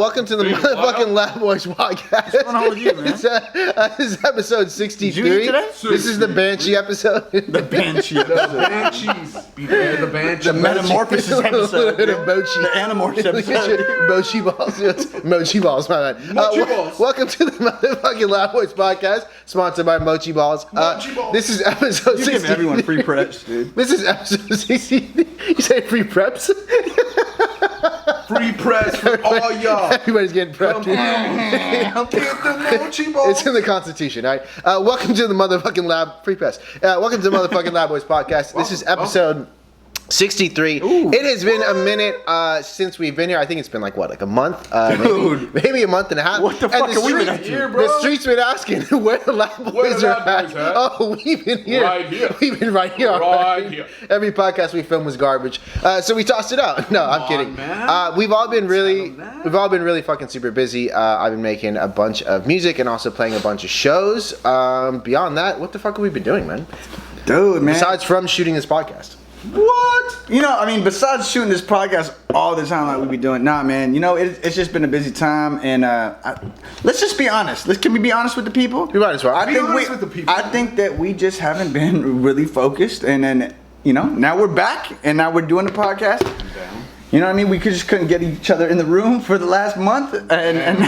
Welcome to the motherfucking Lab Boys podcast. What's going on with you, man? This is episode 63. Did you eat today? This is the Banshee episode. The Banshee episode. The Banshees. Beware the Banshees. The Metamorphosis episode. The Mochi. The Animorphs episode. Mochi balls. Mochi balls, my bad. Mochi balls. Welcome to the motherfucking Lab Boys podcast, sponsored by Mochi Balls. Mochi balls. This is episode You 63. give everyone free preps, dude. This is episode 60. You say free preps? Free press for all y'all. Everybody's getting prepped. Get the mochi balls. It's in the Constitution, all right? Welcome to the motherfucking Lab Free Press. Welcome to the motherfucking Lab Boys podcast. This is episode 63. Ooh. It has been a minute since we've been here. I think it's been like a month? Dude. Maybe a month and a half. What the fuck are we been up to? Here, bro. The streets been asking where the Lab Where Boys the are Lab at. Boys at? Oh, we've been here. Right here. We've been right here. Right here. Every podcast we filmed was garbage, so we tossed it out. No, I'm on, kidding. man. We've all been really, Settle down. we've all been really fucking super busy. I've been making a bunch of music and also playing a bunch of shows. Beyond that, what the fuck have we been doing, man? Dude, man. Besides from shooting this podcast. What? You know, I mean, besides shooting this podcast all the time like we be doing, nah, man. You know, it's just been a busy time, and let's just be honest. Can we be honest with the people? We might as well. Be honest with the people. I think that we just haven't been really focused, and then now we're back, and now we're doing the podcast. You know what I mean? We just couldn't get each other in the room for the last month, and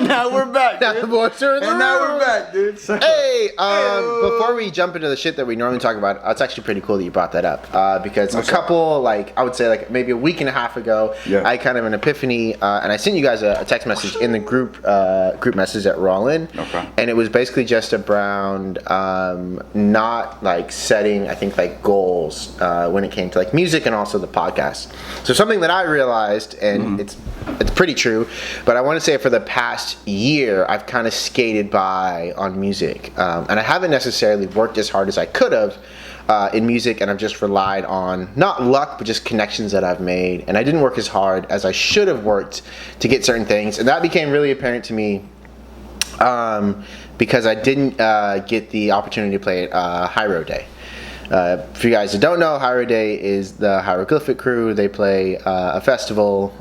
now we're back, Now dude. the boys are in the And now room. we're back, dude. So- Hey, before we jump into the shit that we normally talk about, it's actually pretty cool that you brought that up because a couple, I would say maybe a week and a half ago, Yeah. I had kind of an epiphany, and I sent you guys a text message in the group message at Rollin, Okay. and it was basically just around not setting, I think, goals when it came to music and also the podcast. So something that I realized, and it's pretty true, but I want to say for the past year, I've kind of skated by on music, and I haven't necessarily worked as hard as I could have in music, and I've just relied on not luck, but just connections that I've made, and I didn't work as hard as I should have worked to get certain things, and that became really apparent to me because I didn't get the opportunity to play at Hyro Day. For you guys that don't know, Hyro Day is the Hieroglyphic crew. They play a festival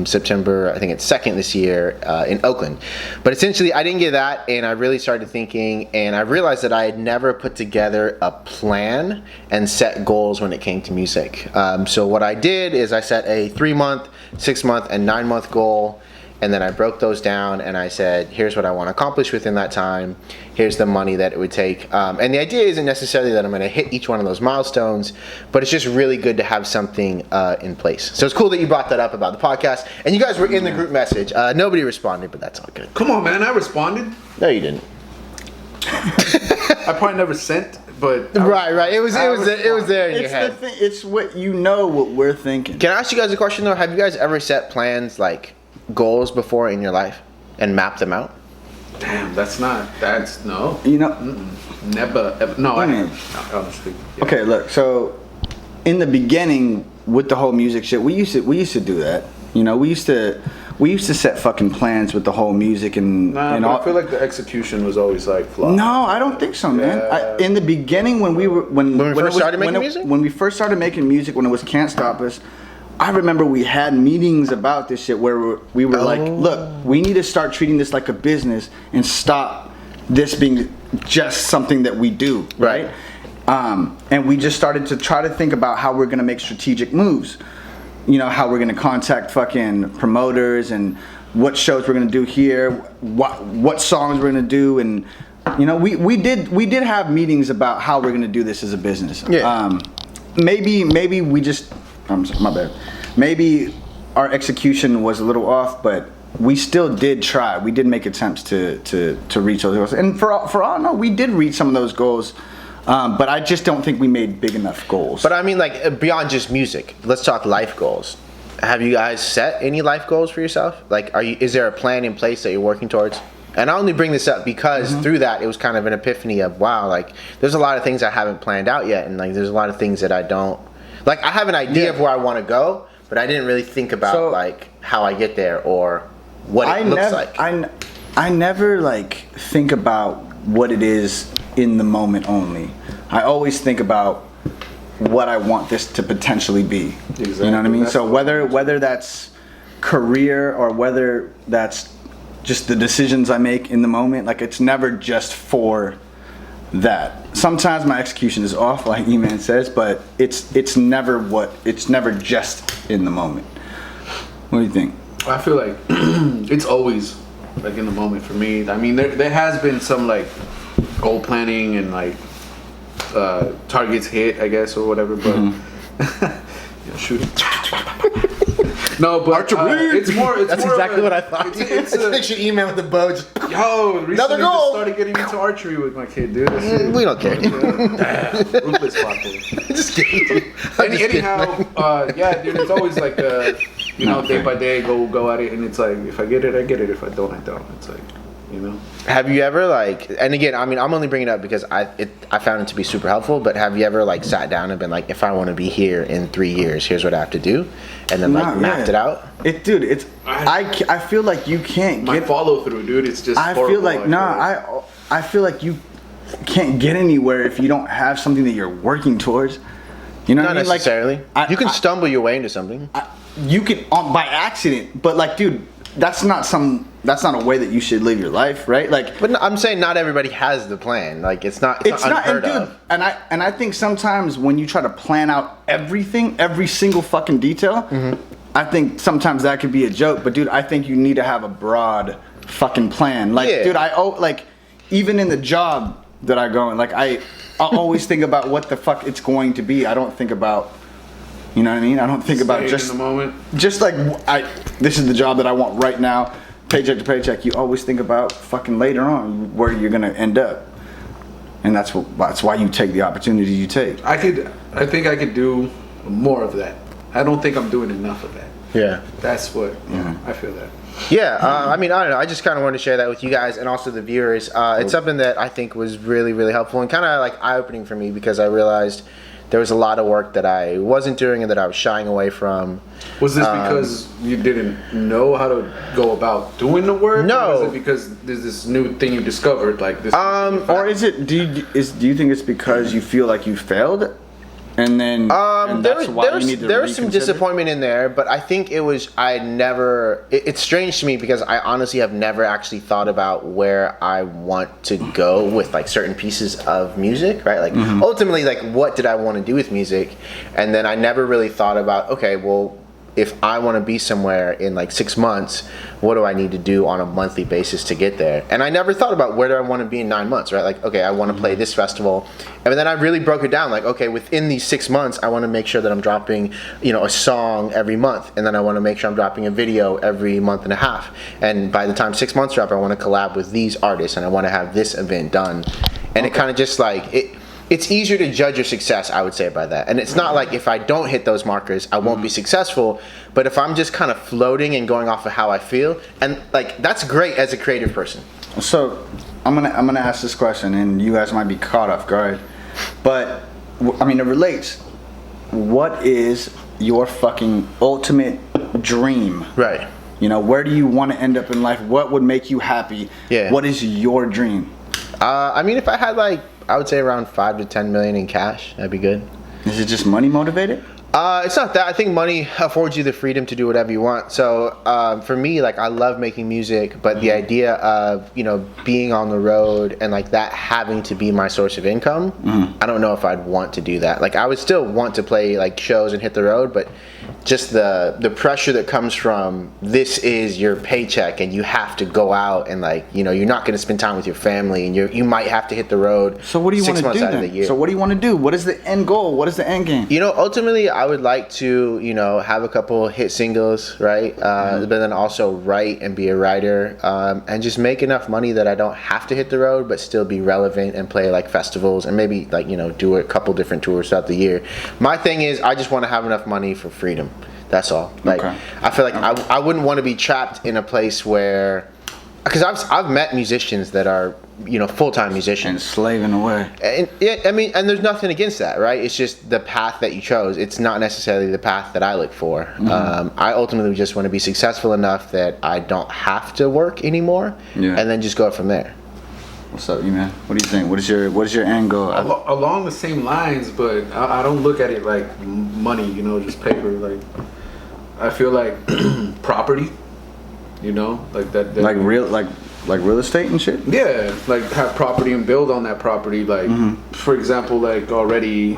September, I think it's 2nd this year in Oakland. But essentially, I didn't get that, and I really started thinking, and I realized that I had never put together a plan and set goals when it came to music. So what I did is I set a 3-month, 6-month, and 9-month goal. And then I broke those down and I said, here's what I want to accomplish within that time. Here's the money that it would take. And the idea isn't necessarily that I'm going to hit each one of those milestones, but it's just really good to have something in place. So it's cool that you brought that up about the podcast. And you guys were in the group message. Nobody responded, but that's all good. Come on, man. I responded. No, you didn't. I probably never sent, but Right. It was there in your It's head. the thing. It's what what we're thinking. Can I ask you guys a question though? Have you guys ever set plans, goals before in your life and mapped them out? damn, that's no. You know. Never. Ever. No, I Mm. haven't. No, honestly. Yeah. Okay, look. So, in the beginning, with the whole music shit, we used to do that. You know, we used to set fucking plans with the whole music and Nah, and but all. I feel like the execution was always flop. No, I don't think so, man. Yeah. In the beginning, when we first started making music? when we first started making music, when it was Can't Stop Us, I remember we had meetings about this shit where we were like, look, we need to start treating this like a business and stop this being just something that we do, right? And we just started to try to think about how we're gonna make strategic moves. You know, how we're gonna contact fucking promoters and what shows we're gonna do here, what songs we're gonna do, and you know, we did have meetings about how we're gonna do this as a business. Yeah. Maybe we just, my bad. Maybe our execution was a little off, but we still did try. We did make attempts to reach those goals, and for all I know, we did reach some of those goals. But I just don't think we made big enough goals. But I mean, beyond just music, let's talk life goals. Have you guys set any life goals for yourself? Is there a plan in place that you're working towards? And I only bring this up because through that, it was kind of an epiphany of, wow, there's a lot of things I haven't planned out yet. And there's a lot of things that I don't, I have an idea of where I want to go, but I didn't really think about how I get there or what it looks like. I never think about what it is in the moment only. I always think about what I want this to potentially be. Exactly. You know what I mean? That's So whether that's career or whether that's just the decisions I make in the moment, like it's never just for that. Sometimes my execution is off, like E-Man says, but it's never just in the moment. What do you think? I feel like it's always like in the moment for me. I mean, there has been some like goal planning and like targets hit, I guess, or whatever, but yeah, shooting. No, but it's more. That's more exactly what I thought. It's Just picture email with the bow. Just, yo, recently another goal. Just started getting into archery with my kid, dude. we don't care. Damn, ruthless pocket. Just kidding. Anyhow, yeah, dude, it's always like day by day, go at it, and it's like if I get it, I get it. If I don't, I don't. It's like, you know. Have you ever like, and again, I mean, I'm only bringing it up because I found it to be super helpful, but have you ever like sat down and been like, if I want to be here in 3 years, here's what I have to do, and then like mapped it out? I feel like you can't My get follow through, dude. It's just. I feel like I feel like you can't get anywhere if you don't have something that you're working towards. You know what I mean? Not necessarily. Like, you can stumble your way into something. You can by accident, but like, dude, that's not a way that you should live your life, right? Like, but no, I'm saying not everybody has the plan. Like, it's not unheard of. And I think sometimes when you try to plan out everything, every single fucking detail, I think sometimes that could be a joke. But dude, I think you need to have a broad fucking plan. Like, dude, even in the job that I go in, like I always think about what the fuck it's going to be. I don't think about. You know what I mean? I don't think about just in the moment. Just like this is the job that I want right now, paycheck to paycheck. You always think about fucking later on where you're gonna end up, and that's why you take the opportunity you take. I think I could do more of that. I don't think I'm doing enough of that. Yeah. That's what. Yeah. I feel that. Yeah, I mean, I don't know. I just kind of wanted to share that with you guys and also the viewers. It's something that I think was really, really helpful and kind of like eye-opening for me because I realized there was a lot of work that I wasn't doing and that I was shying away from. Was this because you didn't know how to go about doing the work? No. Or was it because there's this new thing you discovered, like this? Or is it? Do you think it's because you feel like you failed, and then there was some disappointment in there, but I think it was it's strange to me because I honestly have never actually thought about where I want to go with like certain pieces of music, right? Like ultimately, like what did I want to do with music, and then I never really thought about, okay, well, if I want to be somewhere in like 6 months, what do I need to do on a monthly basis to get there? And I never thought about where do I want to be in 9 months, right? Like, okay, I want to play this festival. And then I really broke it down like, okay, within these 6 months, I want to make sure that I'm dropping, a song every month. And then I want to make sure I'm dropping a video every month and a half. And by the time 6 months are up, I want to collab with these artists and I want to have this event done. And it kind of just like, it's easier to judge your success, I would say, by that. And it's not like if I don't hit those markers, I won't be successful. But if I'm just kind of floating and going off of how I feel, and like that's great as a creative person. So I'm gonna ask this question, and you guys might be caught off guard, but I mean it relates. What is your fucking ultimate dream? Right. Where do you want to end up in life? What would make you happy? Yeah. What is your dream? I mean, if I had I would say around 5 to 10 million in cash, that'd be good. Is it just money motivated? It's not that. I think money affords you the freedom to do whatever you want. So for me, like I love making music, but the idea of being on the road and like that having to be my source of income, I don't know if I'd want to do that. Like I would still want to play like shows and hit the road, but just the pressure that comes from this is your paycheck and you have to go out and like you're not going to spend time with your family and you might have to hit the road. So what do you want to do then? So what do you want to do? What is the end goal? What is the end game? Ultimately I would like to have a couple hit singles, right? But then also write and be a writer and just make enough money that I don't have to hit the road but still be relevant and play like festivals and maybe like do a couple different tours throughout the year. My thing is I just want to have enough money for freedom. That's all. Like I feel like I wouldn't want to be trapped in a place where, because I've met musicians that are full-time musicians and slaving away. And yeah, I mean, and there's nothing against that, right? It's just the path that you chose. It's not necessarily the path that I look for. I ultimately just want to be successful enough that I don't have to work anymore, and then just go from there. What's up, you man? What do you think? What is your end goal? Along the same lines, but I don't look at it like money, just paper. Like I feel like property, you know, like that Like real estate and shit. yeah, like have property and build on that property. Like for example, like already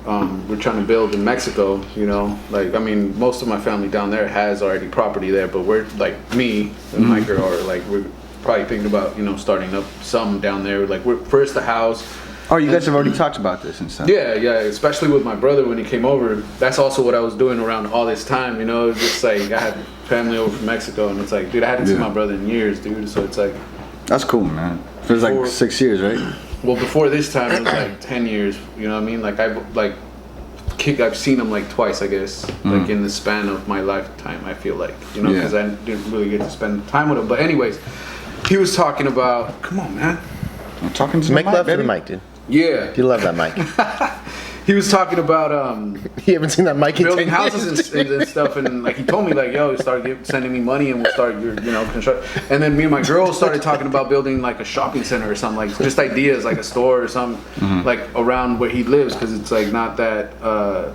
we're trying to build in Mexico, you know, like I mean most of my family down there has already property there, but we're like me and my girl are like we're probably thinking about, you know, starting up some down there. Like we're first a house. Oh, you guys have already talked about this and stuff. Yeah, especially with my brother when he came over. That's also what I was doing around all this time, you know. It's just like I had family over from Mexico, and it's like, dude, I hadn't seen my brother in years, dude. So it's like, that's cool, man. It was like 6 years, right? Well, before this time, it was like 10 years. You know what I mean? Like I've seen him like twice, I guess, like in the span of my lifetime. I feel like, you know, because I didn't really get to spend time with him. But anyways, he was talking about. Come on, man. I'm talking to Make the love mic, to the baby. mic, dude. Yeah. You love that mic. He was talking about You haven't seen that mic in building 10 houses years. and stuff, and like he told me like, yo, start sending me money and we'll start your, you know, construct. And then me and my girl started talking about building like a shopping center or something, like just ideas, like a store or something, like around where he lives, because it's like not that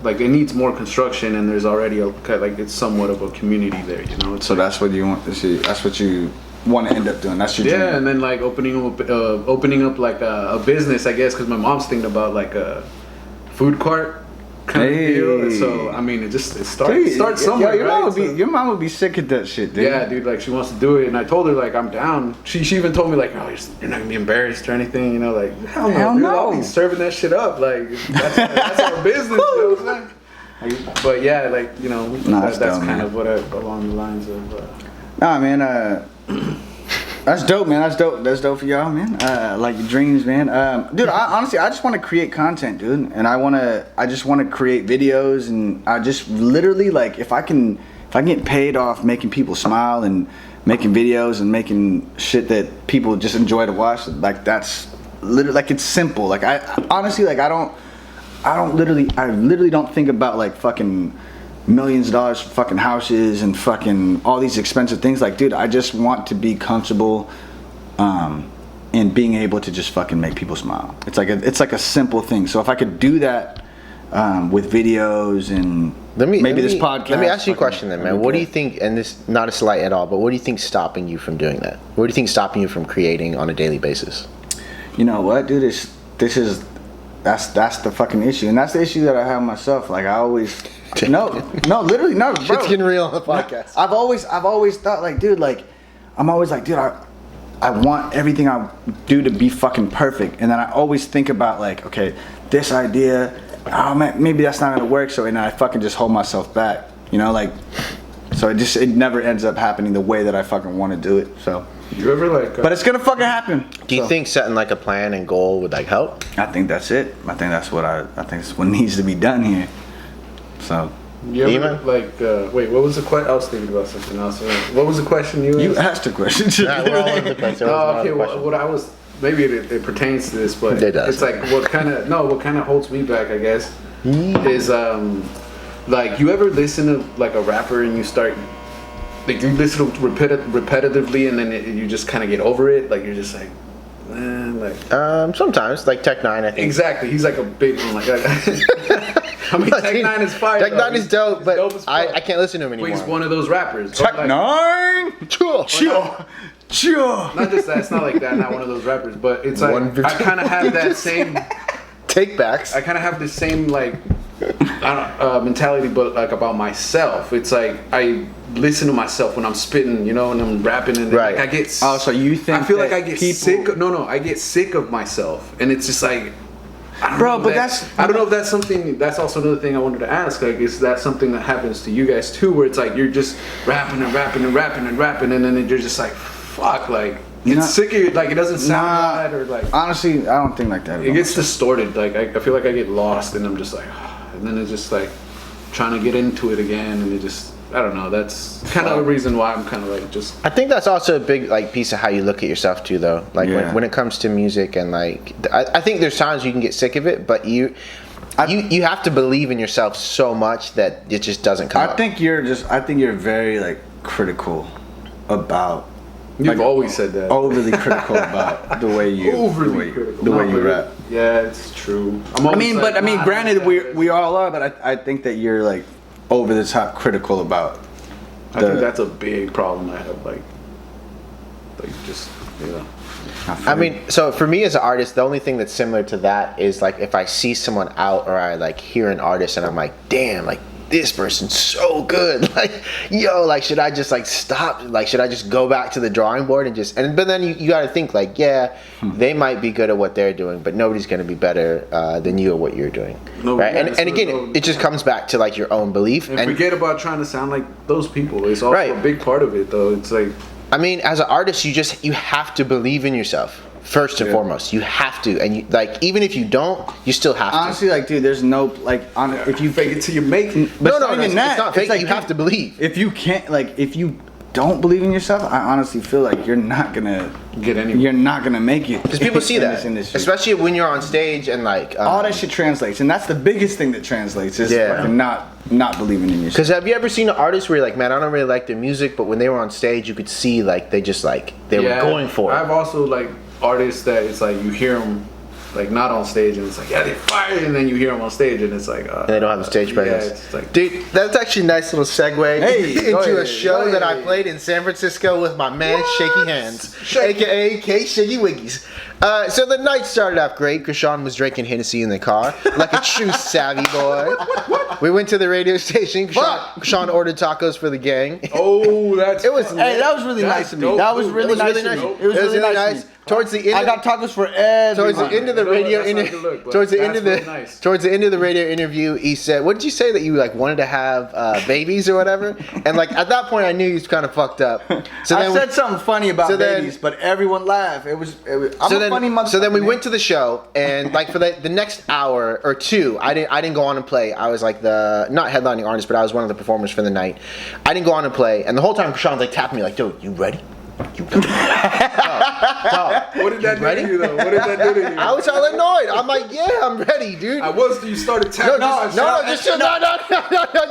like it needs more construction, and there's already a like it's somewhat of a community there, you know. It's So that's what you want to see. That's what you want to end up doing. That's your dream. yeah, and then like opening up like a business, I guess, because my mom's thinking about like a food cart kind of deal. And so I mean, it starts somewhere. Yo, your mom would be sick at that shit, dude. Yeah, dude, like she wants to do it, and I told her like I'm down. She even told me like, oh, you're not gonna be embarrassed or anything, you know, like hell no, dude, I'll be serving that shit up, like that's our business, you know what I'm saying? But yeah, like, you know, that's dope, kind man. of what along the lines of. Nah, man. That's dope, man. That's dope. That's dope for y'all, man. Like your dreams, man. Dude, honestly, I just want to create content, dude, and I just want to create videos, and I just literally like if I can get paid off making people smile and making videos and making shit that people just enjoy to watch, like that's literally like it's simple. Like I honestly like I literally don't think about like fucking millions of dollars for fucking houses and fucking all these expensive things. Like, dude, I just want to be comfortable in being able to just fucking make people smile. It's like a simple thing. So if I could do that with videos and this podcast. Let me ask you a question then, man. What do you think, and this not a slight at all, but what do you think stopping you from doing that? What do you think stopping you from creating on a daily basis? You know what, dude? That's the fucking issue, and that's the issue that I have myself. Like I always. No, literally, no, bro. Shit's getting real on the podcast. I've always thought, like, dude, like, I'm always like, dude, I want everything I do to be fucking perfect, and then I always think about, like, okay, this idea, oh man, maybe that's not gonna work, so and I fucking just hold myself back, you know, like, so it never ends up happening the way that I fucking want to do it, so. You ever like? But it's gonna fucking happen. Do you think setting like a plan and goal would like help? I think that's it. I think that's what needs to be done here. So, you ever, like, wait, what was the question? I was thinking about something else. What was the question you asked? You asked a question. Nah, we're all over the place. There was Oh, another okay. question. What I was, maybe it pertains to this, but It does. it's like what kind of holds me back, I guess, is like you ever listen to like a rapper and you start. Like you listen to repetitively, and then you just kind of get over it. Like you're just like, like. Sometimes, like Tech 9, I think. Exactly, he's like a big one. Like, I mean, Tech 9 is fire. Tech 9 is dope, He's but dope as fuck. I can't listen to him But anymore. he's one of those rappers. Tech Like, 9. Chill. Not just that. It's not like that. Not one of those rappers. But it's like I kind of have that same. Take backs. I kind of have the same like mentality, but like about myself. It's like I listen to myself when I'm spitting, you know, and I'm rapping, and right. like I get. Oh, so you think? I feel like I get people... sick. No, I get sick of myself, and it's just like. I don't know if that's something. That's also another thing I wanted to ask. Like, is that something that happens to you guys too, where it's like you're just rapping and rapping and rapping and rapping, and then you're just like, fuck, like it's sick of you. Like it doesn't sound right, or like. Honestly, I don't think like that. It gets distorted. Like I feel like I get lost, and I'm just like, and then it's just like trying to get into it again, and it just. I don't know. That's kind of the reason why I'm kind of like just. I think that's also a big like piece of how you look at yourself too, though. Like when it comes to music and like, I think there's times you can get sick of it, but you have to believe in yourself so much that it just doesn't come. I think you're very like critical about. You've always said that. Overly critical about the way you. Critical. The way you rap. Yeah, it's true. Granted, we all are, but I think that you're like. over the top critical about. I think that's a big problem I have. Like just I mean, so for me as an artist, the only thing that's similar to that is like if I see someone out or I like hear an artist and I'm like, damn, like this person's so good. Like, yo, like should I just like stop? Like should I just go back to the drawing board and but then you got to think like, yeah, they might be good at what they're doing, but nobody's going to be better than you at what you're doing. No, right? Yeah, and again, it just comes back to like your own belief. And forget about trying to sound like those people. It's also a big part of it though. It's like, I mean, as an artist, you have to believe in yourself first and foremost. You have to, and you, like even if you don't, you still have to. Honestly, like dude, there's no like if you fake it till you make it. But no, it's not fake. Like, you have to believe. If you can't, like, if you don't believe in yourself, I honestly feel like you're not gonna get anywhere. You're not gonna make it. Because people see that, especially when you're on stage and like all that shit translates, and that's the biggest thing that translates is fucking not believing in yourself. Because have you ever seen an artist where you're like, man, I don't really like their music, but when they were on stage, you could see like they just like they were going for it. I've also like artists that it's like you hear them like not on stage and it's like they're fired, and then you hear them on stage and it's like and they don't have a stage presence. Yeah, it's like, dude, that's actually a nice little segue into a show that I played in San Francisco with my man Shaky Hands, aka K Shiggy Wiggies. So the night started off great. Krishan was drinking Hennessy in the car like a true savvy boy. We went to the radio station. Krishan ordered tacos for the gang. Oh, that was really nice of me. That was really nice of me. It was really nice. Towards the end, I got tacos for everyone. Towards the end of the radio towards the end of the radio interview, he said, "What did you say that you like wanted to have babies or whatever?" And like at that point, I knew he was kind of fucked up. So I said something funny about babies, but everyone laughed. I'm a funny motherfucker. So then we went to the show, and like for the next hour or two, I didn't go on and play. I was like the not headlining artist, but I was one of the performers for the night. I didn't go on and play, and the whole time Krishan's like tapping me like, "Dude, you ready? You ready?" Dog, what did that do to you though? What did that do to you? I was all annoyed. I'm like, yeah, I'm ready, dude. I was. You started tapping. No,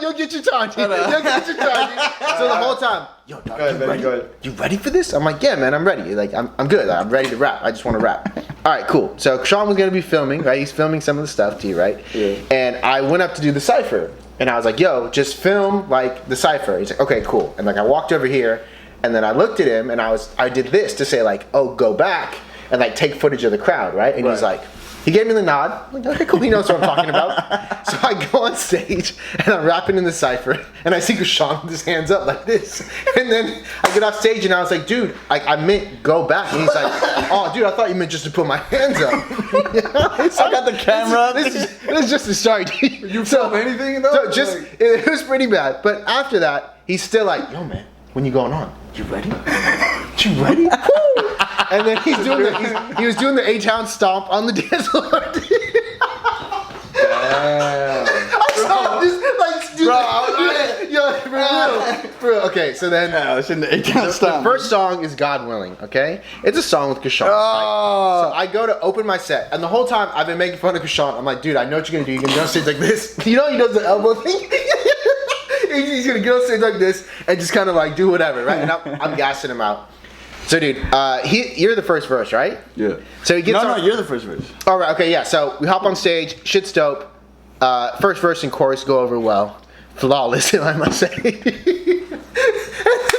you'll get your time, dude. You'll get your time, dude. So the whole time, yo, dog, you ready for this? I'm like, yeah, man, I'm ready. Like, I'm good. Like, I'm ready to rap. I just want to rap. All right, cool. So Krishan was gonna be filming, right? He's filming some of the stuff too, right? Yeah. And I went up to do the cipher, and I was like, yo, just film like the cipher. He's like, okay, cool. And like I walked over here. And then I looked at him and I did this to say like, oh, go back and like take footage of the crowd, right? And he's like, he gave me the nod. I'm like, okay, cool, he knows what I'm talking about. So I go on stage and I'm rapping in the cipher and I see Krishan with his hands up like this. And then I get off stage and I was like, dude, I meant go back. And he's like, oh, dude, I thought you meant just to put my hands up. I got the camera. This is just the start. You film anything though? So it was pretty bad. But after that, he's still like, yo, man, when you going on? You ready? You ready? And then he was doing the A-Town stomp on the dance floor. Bro, okay, so then I was in the A-Town stomp. The first song is God Willing, okay? It's a song with Krishan. Right? So I go to open my set, and the whole time I've been making fun of Krishan. I'm like, dude, I know what you're gonna do. You're gonna go on stage like this. You know he does the elbow thing? He's gonna get on stage like this and just kind of like do whatever, right? And I'm gassing him out. So, dude, you're the first verse, right? Yeah. So he gets No, you're the first verse. All right, okay, yeah. So we hop on stage, shit's dope. First verse and chorus go over well, flawless, I must say. And then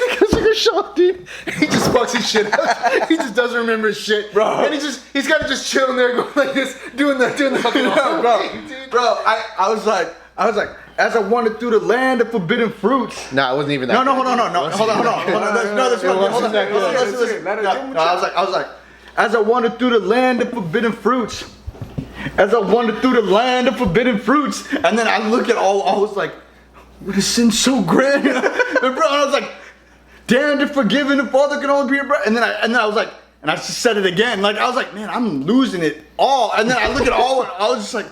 it goes to Krishan, dude. He just fucks his shit up. He just doesn't remember his shit, bro. And he's got to just chill in there, going like this, doing the fucking bro. I was like. As I wandered through the land of forbidden fruits. No, it wasn't even that. No. Hold on. I was like, as I wandered through the land of forbidden fruits. As I wandered through the land of forbidden fruits. And then I look at I was like, what is sin so grand? And bro, I was like, damned if forgiven, the Father can only be your brother. And then I was like, and I just said it again. Like, I was like, man, I'm losing it all. And then I look at all, and I was just like,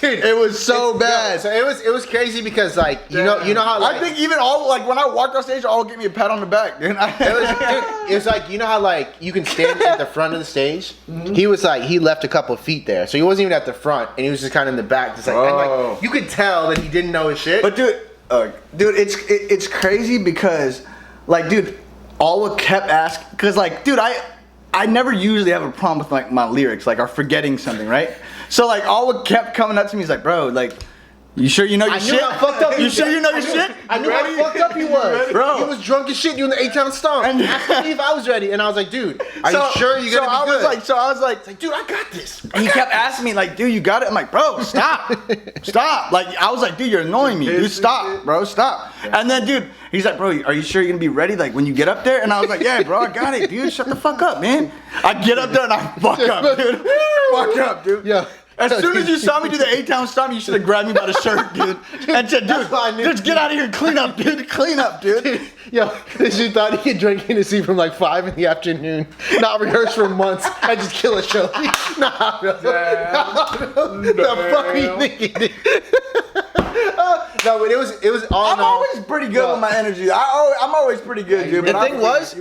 dude, it was so bad. So it was crazy because like you know how like, I think even all like when I walked off stage, all gave me a pat on the back, dude. It was like you know how like you can stand at the front of the stage. Mm-hmm. He was like he left a couple of feet there, so he wasn't even at the front, and he was just kind of in the back, just like and like you could tell that he didn't know his shit. But dude, it's crazy because like dude, Alwa kept asking because like dude, I never usually have a problem with like my lyrics, like or forgetting something, right? So like Alwa kept coming up to me, he's like, bro, like You sure you know your I knew shit? how fucked up. You sure you know your shit? I knew how fucked up he was. Bro. He was drunk as shit doing the 8-town stomp. And asked me if I was ready, and I was like, dude, are you sure you're gonna be good? I was like, dude, I got this. and he kept asking me like, dude, you got it? I'm like, bro, stop. Stop. Like, I was like, dude, you're annoying me. Dude, stop, bro, stop. And then, dude, he's like, bro, are you sure you're gonna be ready? Like, when you get up there? And I was like, yeah, bro, I got it, dude. Shut the fuck up, man. I get up there and I fuck up, dude. Fuck up, dude. Yeah. As soon as you saw me do the 8-town stomp, you should have grabbed me by the shirt, dude, and said, dude, just get out of here and clean up, dude. Clean up, dude. Yo, because you thought he could drink Hennessy from like 5 in the afternoon, not rehearse for months, and just kill a show. Nah, bro. The fuck are you thinking, dude? No, but it was all. I'm always pretty good with my energy. I'm always pretty good, dude. The thing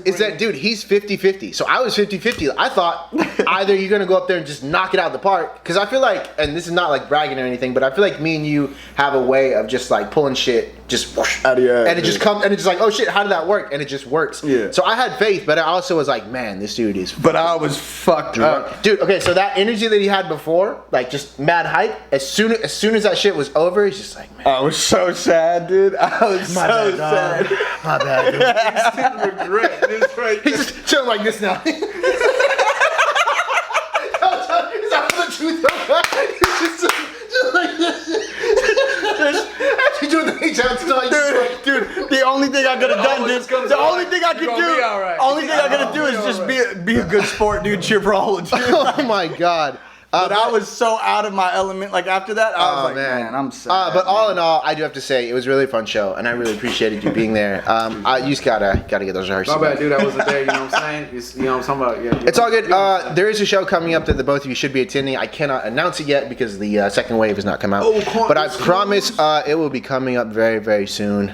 is that, dude, he's 50-50. So I was 50-50. I thought either you're going to go up there and just knock it out of the park. Because I feel like, and this is not like bragging or anything, but I feel like me and you have a way of just like pulling shit just whoosh, out of your ass, and it just comes, and it's just like, oh shit, how did that work? And it just works. Yeah. So I had faith, but I also was like, man, this dude is. But I was fucked up, dude. Okay, so that energy that he had before, like just mad hype. As soon as that shit was over, he's just like, man. I was so sad, dude. I was so sad. My bad, dude. Instant regret. This right He's just chilling like this now. Is that the truth? He's just like this. After doing the H-Town stuff, Dude, the only thing I could have done, dude. The only thing I could do, only thing I could do is just be a good sport, dude. Cheer for all of you. Oh my god. But I was so out of my element. Like after that, I was like, man, I'm sad. But all in all, I do have to say it was a really fun show, and I really appreciated you being there. You just gotta get those rehearsals. My bad, dude. I wasn't there. You know what I'm saying? You know what I'm talking about? Yeah. It's all good. There is a show coming up that the both of you should be attending. I cannot announce it yet because the second wave has not come out. But I promise it will be coming up very, very soon.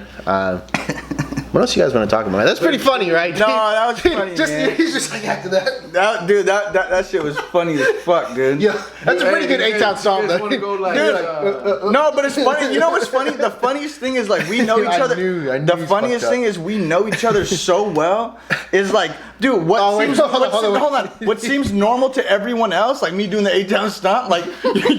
What else you guys want to talk about? That's pretty funny, right? No, that was funny, man. He's just like after that. That shit was funny as fuck, dude. Yeah, that's a pretty good 8-town song, though. Want to go like, No, but it's funny. You know what's funny? The funniest thing is like we know each other. I knew The funniest thing is we know each other so well. Is like, dude, hold on. What seems normal to everyone else, like me doing the 8-town stomp, like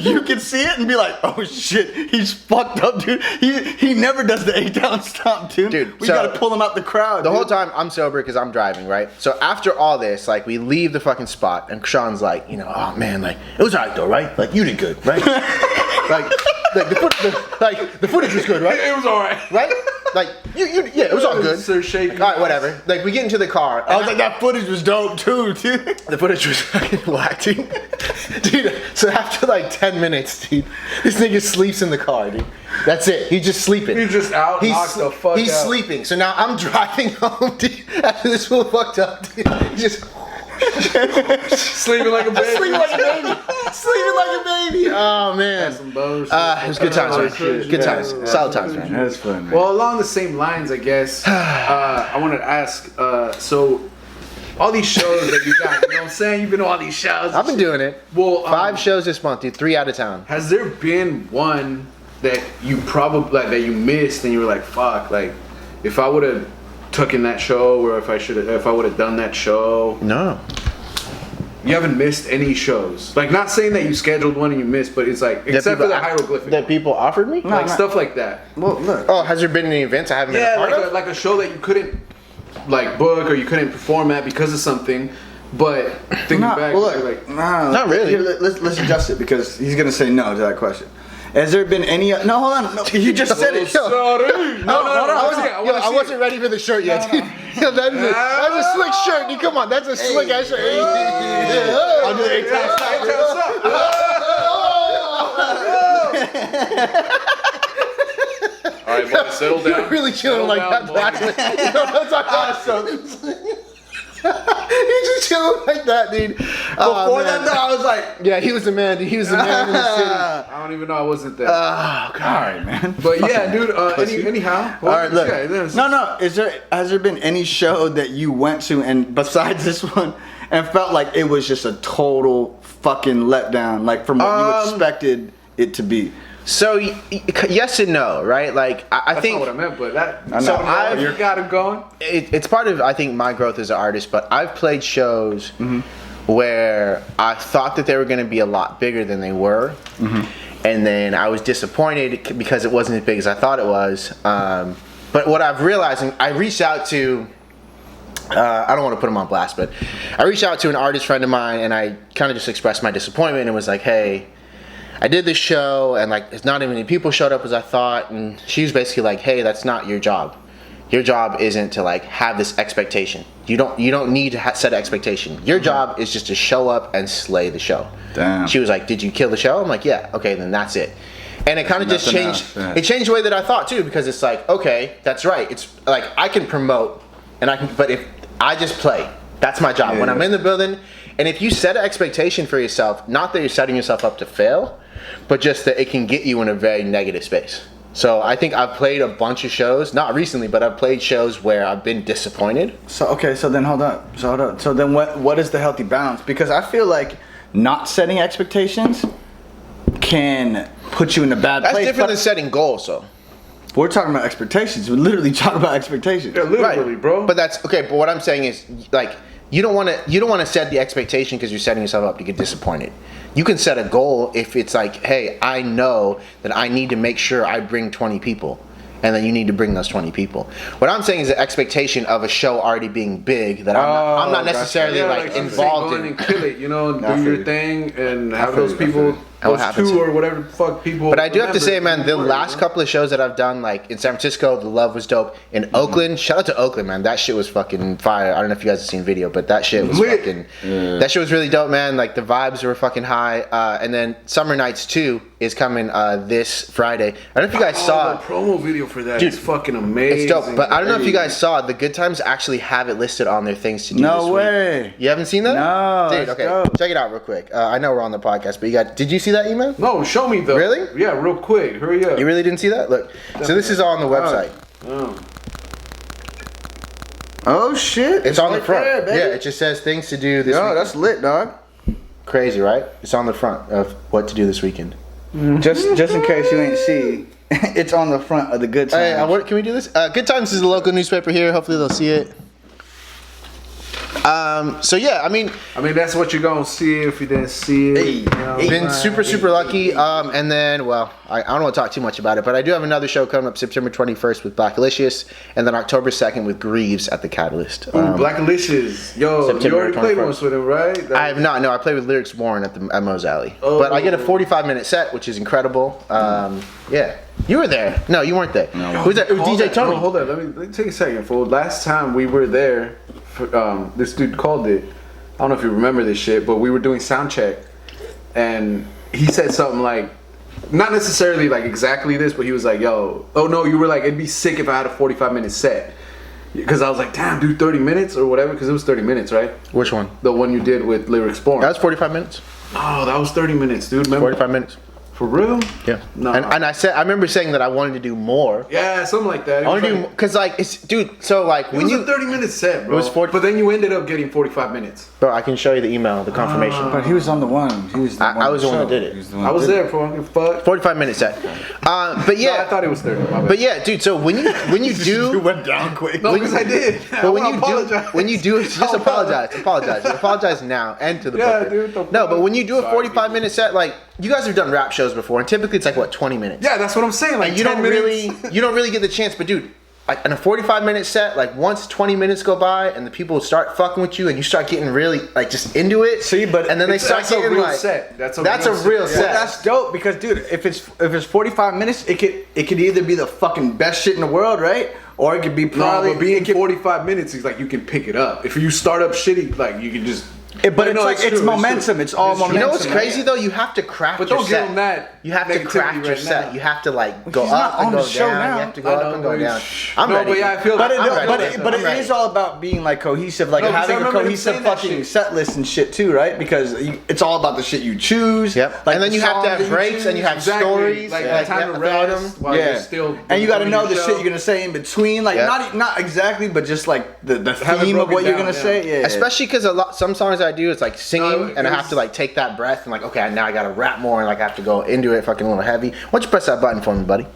you can see it and be like, oh shit, he's fucked up, dude. He never does the 8-town stomp, dude. We gotta pull him out the crowd. The whole time I'm sober because I'm driving, right? So after all this, like we leave the fucking spot, and Sean's like, you know, oh man, like it was alright though, right? Like you did good, right? like the footage was good, right? It was alright, right? Like yeah, it was all good. So shaky. All right, whatever. Like we get into the car. I was like, that footage was dope too, dude. The footage was fucking whack, dude. Dude, so after like 10 minutes, dude, this nigga sleeps in the car, dude. That's it. He's just sleeping. He's just out, knocked the fuck out. He's sleeping. So now I'm driving home, dude. After this fool fucked up, dude. He just sleeping like a baby. Sleeping like a baby. Sleeping like a baby. Oh man. Some bullshit. It was good times, man. Good times. Solid times, man. That's fun, man. Well, along the same lines, I guess, I wanted to ask, so all these shows that you got, you know what I'm saying? You've been on all these shows. I've been doing it. Well, 5 shows this month, dude. 3 out of town. Has there been one that you probably like that you missed and you were like, fuck, like if I would have taken that show, or if I would have done that show? No. You haven't missed any shows. Like, not saying that you scheduled one and you missed, but it's like, except for the hieroglyphic. That people offered me? Like stuff like that. Well, look. Oh, has there been any events I haven't been a part of? Like a show that you couldn't like book or you couldn't perform at because of something. But thinking back, well, look, like, not really. Here, let's adjust it because he's gonna say no to that question. Has there been any? No, hold on. No, you just said it. Sorry. No, I wasn't ready for the shirt yet. Yo, that's a slick shirt, dude. Come on, that's a slick ass shirt. I'll do the 8-town All right, boys, settle down. You're really chilling like that, Black. You know what I'm talking about? He's just chilling like that, dude. Before that, though, I was like, yeah, he was the man, dude. He was the man in the city. I don't even know I wasn't there. oh, God. All right, man. But yeah, dude. Anyhow. All right, look. No. Has there been any show that you went to and besides this one and felt like it was just a total fucking letdown, like from what you expected it to be? So yes and no, right? Like I think that's not what I meant, but that. So you got him going. It's part of I think my growth as an artist, but I've played shows where I thought that they were going to be a lot bigger than they were, and then I was disappointed because it wasn't as big as I thought it was. But what I've realized, and I reached out to, I don't want to put him on blast, but I reached out to an artist friend of mine, and I kind of just expressed my disappointment and was like, hey, I did this show, and like, it's not as many people showed up as I thought, and she was basically like, hey, that's not your job. Your job isn't to like have this expectation. You don't need to set an expectation. Your job is just to show up and slay the show. Damn. She was like, did you kill the show? I'm like, yeah. Okay, then that's it. And it kind of just changed. It changed the way that I thought too, because it's like, okay, that's right. It's like I can promote, but if I just play, that's my job. When I'm in the building, and if you set an expectation for yourself, not that you're setting yourself up to fail, but just that it can get you in a very negative space. So I think I've played a bunch of shows, not recently, but I've played shows where I've been disappointed. So then hold up. So then what is the healthy balance? Because I feel like not setting expectations can put you in a bad place. That's different than setting goals, though. We're talking about expectations. We're literally talking about expectations. Yeah, literally, bro. But that's okay. But what I'm saying is, like, you don't want to set the expectation because you're setting yourself up to get disappointed. You can set a goal if it's like, hey, I know that I need to make sure I bring 20 people, and then you need to bring those 20 people. What I'm saying is the expectation of a show already being big that I'm not necessarily like involved in. And kill it, do your thing and have those people. Those two or whatever the fuck people. But I do have to say, man, the last couple of shows that I've done, like in San Francisco, the love was dope. In Oakland, shout out to Oakland, man. That shit was fucking fire. I don't know if you guys have seen video, but that shit was fucking. That shit was really dope, man. Like the vibes were fucking high. And then Summer Nights 2 is coming this Friday. I don't know if you guys saw the promo video for that. Dude, it's fucking amazing. It's dope, but I don't know if you guys saw The Good Times actually have it listed on their things to do. No this way. Week. You haven't seen that? No. Dude, okay, check it out real quick. I know we're on the podcast, but did you see that email? No, show me though. Really? Yeah, real quick. Hurry up. You really didn't see that? Look. So this is on the website. Oh shit. It's on the right front. there, baby. Yeah, it just says things to do this weekend. That's lit, dog. Crazy, right? It's on the front of what to do this weekend. Just in case you ain't see, it's on the front of the Good Times. Hey, can we do this? Good Times is a local newspaper here. Hopefully they'll see it. So yeah, I mean that's what you're gonna see if you didn't see it. Been super lucky. And then, well, I don't want to talk too much about it, but I do have another show coming up September 21st with Blackalicious, and then October 2nd with Greaves at the Catalyst. Blackalicious, yo, September you already played 21st. once with him, right? I have not. No, I played with Lyrics Warren at Mo's Alley, but I get a 45-minute set, which is incredible. Yeah, you were there. No, you weren't there. No. Who's that? It was DJ Tony. No, hold on. Let me take a second, fool. Last time we were there, this dude called it. I don't know if you remember this shit, but we were doing sound check, and he said something like, not necessarily like exactly this, but he was like, "Yo, oh no, you were like, it'd be sick if I had a 45-minute set." Because I was like, damn, dude, 30 minutes or whatever, because it was 30 minutes, right? Which one? The one you did with Lyrics Born. That was 45 minutes. Oh, that was 30 minutes, dude. Remember? 45 minutes. For real? Yeah. No. And I remember saying that I wanted to do more. Yeah, something like that. I want to do, because like, it's, dude, so like, when you. It was a 30-minute set, bro. It was 40. But then you ended up getting 45 minutes. Bro, I can show you the email, the confirmation. But he was on the one. I was the one that did it. I was there for a fuck. 45-minute set. But yeah. No, I thought it was 30. But yeah, dude, so when you do. You went down quick. No, because I did. But when you do, just apologize now and to the booker. Dude. No, but when you do a 45-minute set, like, you guys have done rap shows before, and typically it's like, what, 20 minutes? Yeah, that's what I'm saying. Like, and you don't really get the chance. But dude, like in a 45-minute set, like once 20 minutes go by and the people start fucking with you and you start getting really like just into it. See, but and then they start getting a real like set. That's a real set. Well, that's dope because dude, if it's 45 minutes, it could either be the fucking best shit in the world, right? Or it could be probably. No, but being 45 minutes is like you can pick it up. If you start up shitty, like you can just. But it's momentum. It's all momentum. You know what's crazy though? You have to craft your set. But don't give them that. You have to craft your set. You have to like go up and go down. You have to go up and go down. I'm ready. But yeah, I feel. But it is all about being like cohesive, like having a cohesive fucking set list and shit too, right? Because it's all about the shit you choose. Yep. Like and then you have to have breaks and you have stories. Like time to rest while you're still. And you got to know the shit you're gonna say in between. Like not exactly, but just like the theme of what you're gonna say. Yeah. Especially because some songs I do, it's like singing, and I have to like take that breath and like, okay, now I gotta rap more, and like I have to go into it fucking a little heavy. Why don't you press that button for me, buddy?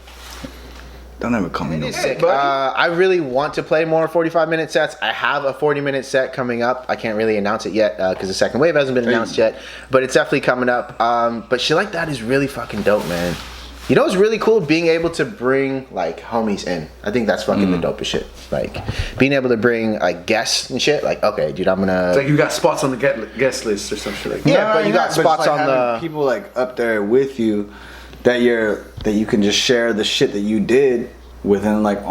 Don't ever call me no. Sick. I really want to play more 45-minute sets. I have a 40-minute set coming up. I can't really announce it yet because the second wave hasn't been announced yet, but it's definitely coming up. But shit like that is really fucking dope, man. You know what's really cool? Being able to bring like homies in. I think that's fucking the dopest shit. Like being able to bring like guests and shit. Like, okay, dude, I'm gonna. It's like you got spots on the guest list or some shit like that. Yeah, but you got spots on the people like up there with you that you can just share the shit that you did within like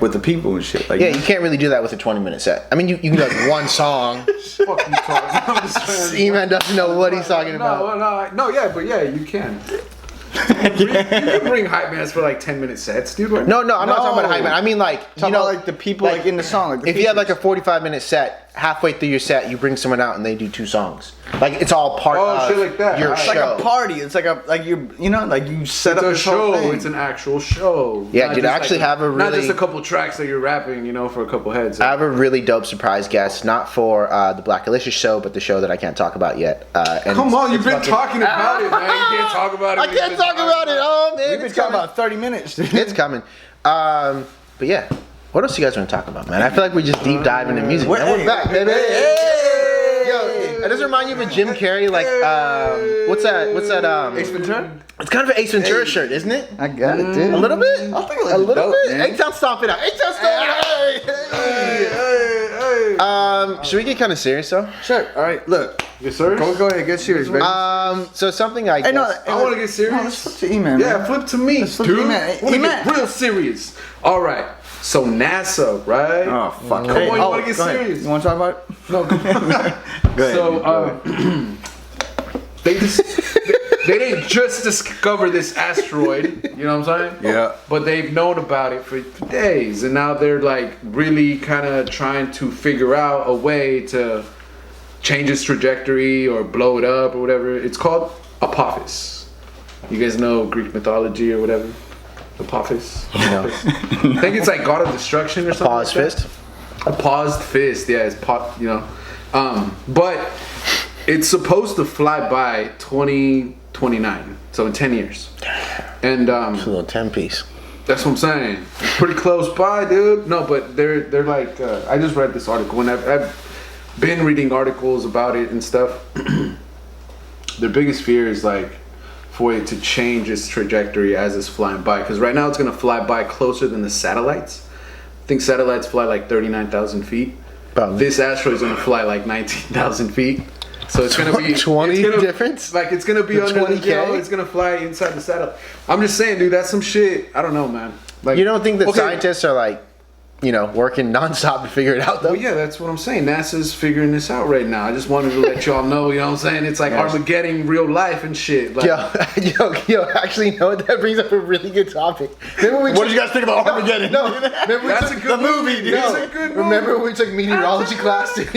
with the people and shit. Like, yeah, you can't really do that with a 20-minute set. I mean, you can do like one song. Fuck you talking. E-Man doesn't know what he's talking about. No, yeah, but yeah, you can. You can bring hype mans for like 10-minute sets, dude. No, I'm not talking about hype man. I mean like about like the people like in the song. Like if you have like a 45-minute set, halfway through your set, you bring someone out and they do 2 songs. Like it's all part of shit like that. your it's show. like a party. It's like you set up a this whole show. thing. It's an actual show. Yeah, Not dude, just I actually like have a not really- just a couple tracks that you're rapping, for a couple heads. I have a really dope surprise guest, not for the Black Alicious show, but the show that I can't talk about yet. And Come on, you've been fucking- talking about it, man. You can't talk about it. I can't talk about it. Oh man, We've been talking about 30 minutes. Dude. It's coming. But yeah, what else you guys want to talk about, man? I feel like we just deep dive into music. We're- And we're back, hey, baby. hey, Yo, does it remind you of a Jim Carrey? Like, what's that? Ace Ventura? It's kind of an Ace Ventura shirt, isn't it? I got it, dude. A little bit. I think it looks a little dope, bit. man. H-Town stomp it out. H-Town stomp it out. Hey. Should we get kind of serious though? Sure. All right. Look. Yes, sir. Go ahead. Get serious, baby. So something I guess. Hey, no, I want to get serious. No, let's flip to E-Man. Yeah, man. flip to me, Let's flip to dude. E-Man. I wanna E-Man. get real serious. All right. So NASA, right? Oh fuck! Come on, you wanna get go ahead. serious? You want to talk about it? No, come on. Go ahead. So, they didn't just discover this asteroid, you know what I'm saying? Yeah. But they've known about it for days, and now they're like really kind of trying to figure out a way to change its trajectory or blow it up or whatever. It's called Apophis. You guys know Greek mythology or whatever? Apophis? No. I think it's like god of destruction or something. Pause like that. fist. A paused fist, yeah, it's but it's supposed to fly by 2029, so in 10 years. And It's a little 10-piece. that's what I'm saying. It's pretty close by, dude. No, but they're like I just read this article and I've been reading articles about it and stuff. Their biggest fear is like for it to change its trajectory as it's flying by, because right now it's gonna fly by closer than the satellites. I think satellites fly like 39,000 feet. Probably. This asteroid is gonna fly like 19,000 feet. So it's gonna be 20 difference? Like it's gonna be The under the 20K? It's gonna fly inside the satellite. I'm just saying, dude. That's some shit. I don't know, man. Like You don't think that okay, scientists are like, working nonstop to figure it out though? Well, yeah, that's what I'm saying. NASA's figuring this out right now. I just wanted to let y'all know. You know what I'm saying? It's like Armageddon, real life and shit. Like, Yo, actually, that brings up a really good topic. What did you guys think about Armageddon? No, remember we that's took a good movie, dude. No, That's a good movie. remember when we took meteorology class in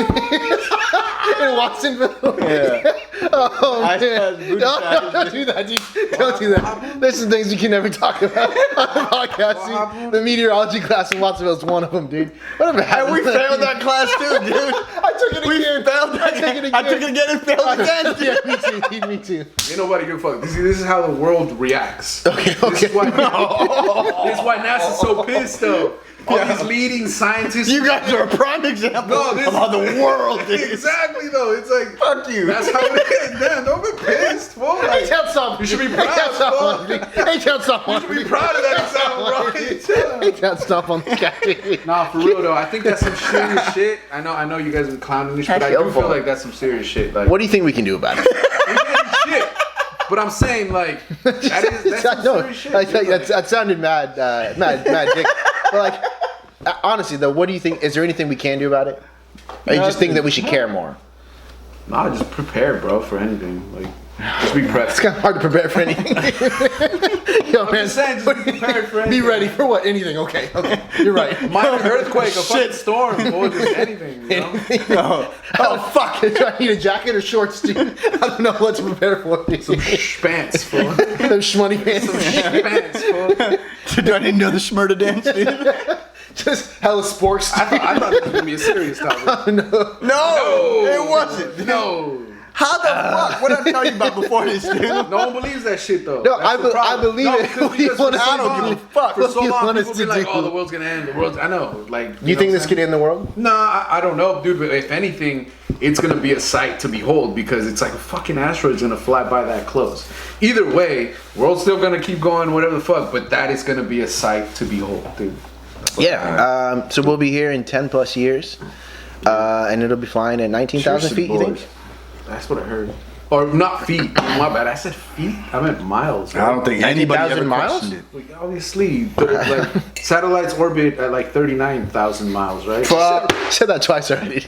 Watsonville? Yeah. Oh I man! had booty No, patches, don't do that, dude. Don't do that. There's some things you can never talk about on the podcast. Dude. The meteorology class in Watsonville is one of them, dude. Whatever happened? We failed that class too, dude. I took it again. Failed that. I took it again. I took it again and failed again. Yeah, me too. Dude, me too. Ain't nobody give a fuck. This is how the world reacts. Okay. This is why NASA's so pissed though. All these leading scientists. You guys are a prime example No, this- of how the world is. Exactly though. It's like Fuck you. that's how it is. Damn, don't be pissed, fool. Hey, Like, tell someone. you should be proud, fool. Hey, tell someone. You should be proud of that sound, right? Hey, tell stop on the cat. Nah, for real though, I think that's some serious shit. I know you guys have been clowning this, but I do feel like that's some serious shit. Like, What do you think we can do about it? we can't do shit. But I'm saying like that's some No, serious shit. I dude. tell you, that sounded mad dick. But like, honestly though, what do you think? Is there anything we can do about it? Or you just think that we should care more? Nah, just prepare, bro, for anything. Like, just be prepped. It's kind of hard to prepare for anything. Yo, man, just saying, just be prepared for be anything. ready for what? Anything? Okay, you're right. Minor earththquake, a fucking storm, or just anything. You know? Oh fuck! Do I need a jacket or shorts, dude? I don't know what to prepare for. Some pants, fool. Them shmoney pants. Pants, fool. Do I need to know the Schmurda dance, dude? Just hella sporks. I thought this was gonna be a serious topic. No, it wasn't. No. How the fuck? What did I tell you about before this, dude? No one believes that shit though. No, That's the I problem. believe No, it. because What do you for want us so to do? long- I don't give a fuck. For What so do you long, want us people to be like, do? "Oh, the world's gonna end. The world's." I know. Like, You think this could end the world? No, I don't know, dude. But if anything, it's gonna be a sight to behold because it's like a fucking asteroid's gonna fly by that close. Either way, world's still gonna keep going, whatever the fuck. But that is gonna be a sight to behold, dude. Yeah. So we'll be here in 10 plus years, and it'll be flying at 19,000 feet. You think? That's what I heard. Or not feet. My bad. I said feet. I meant miles. I don't think anybody 90,000 ever miles? questioned it. Like, obviously, like satellites orbit at like 39,000 miles, right? You said that twice already.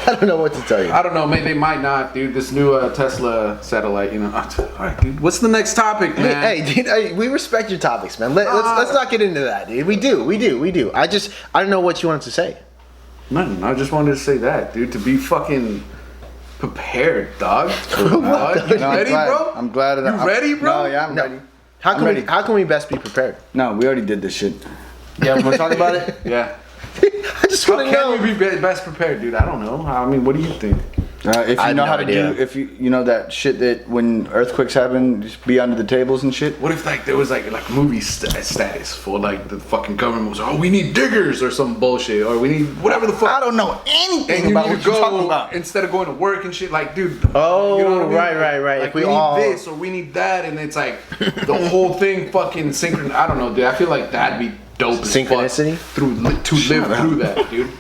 I don't know what to tell you. I don't know. Maybe they might not, dude. This new Tesla satellite, you know. All right, dude. What's the next topic, man? Hey, dude, we respect your topics, man. Let's not get into that, dude. We do. I don't know what you wanted to say. Nothing. I just wanted to say that, dude. To be fucking prepared, dog. You ready, bro? I'm glad that You ready, bro? No, yeah, I'm ready. How ready. how can we best be prepared? No, we already did this shit. Yeah, want to talk about it? Yeah. I just How want to know. can we be best prepared, dude? I don't know. I mean, what do you think? If I you have know no how to idea. do, if you know that shit that when earthquakes happen, just be under the tables and shit. What if like there was like movie status for like the fucking government was, oh, we need diggers or some bullshit, or we need whatever the fuck. I don't know anything And you about need what to you're talking go about. instead of going to work and shit. Like, dude. Oh, you know what I mean? right. Like, If we we need all- this or we need that, and it's like the whole thing fucking synchron. I don't know, dude. I feel like that'd be dope. as fuck Synchronicity? to live through that, dude.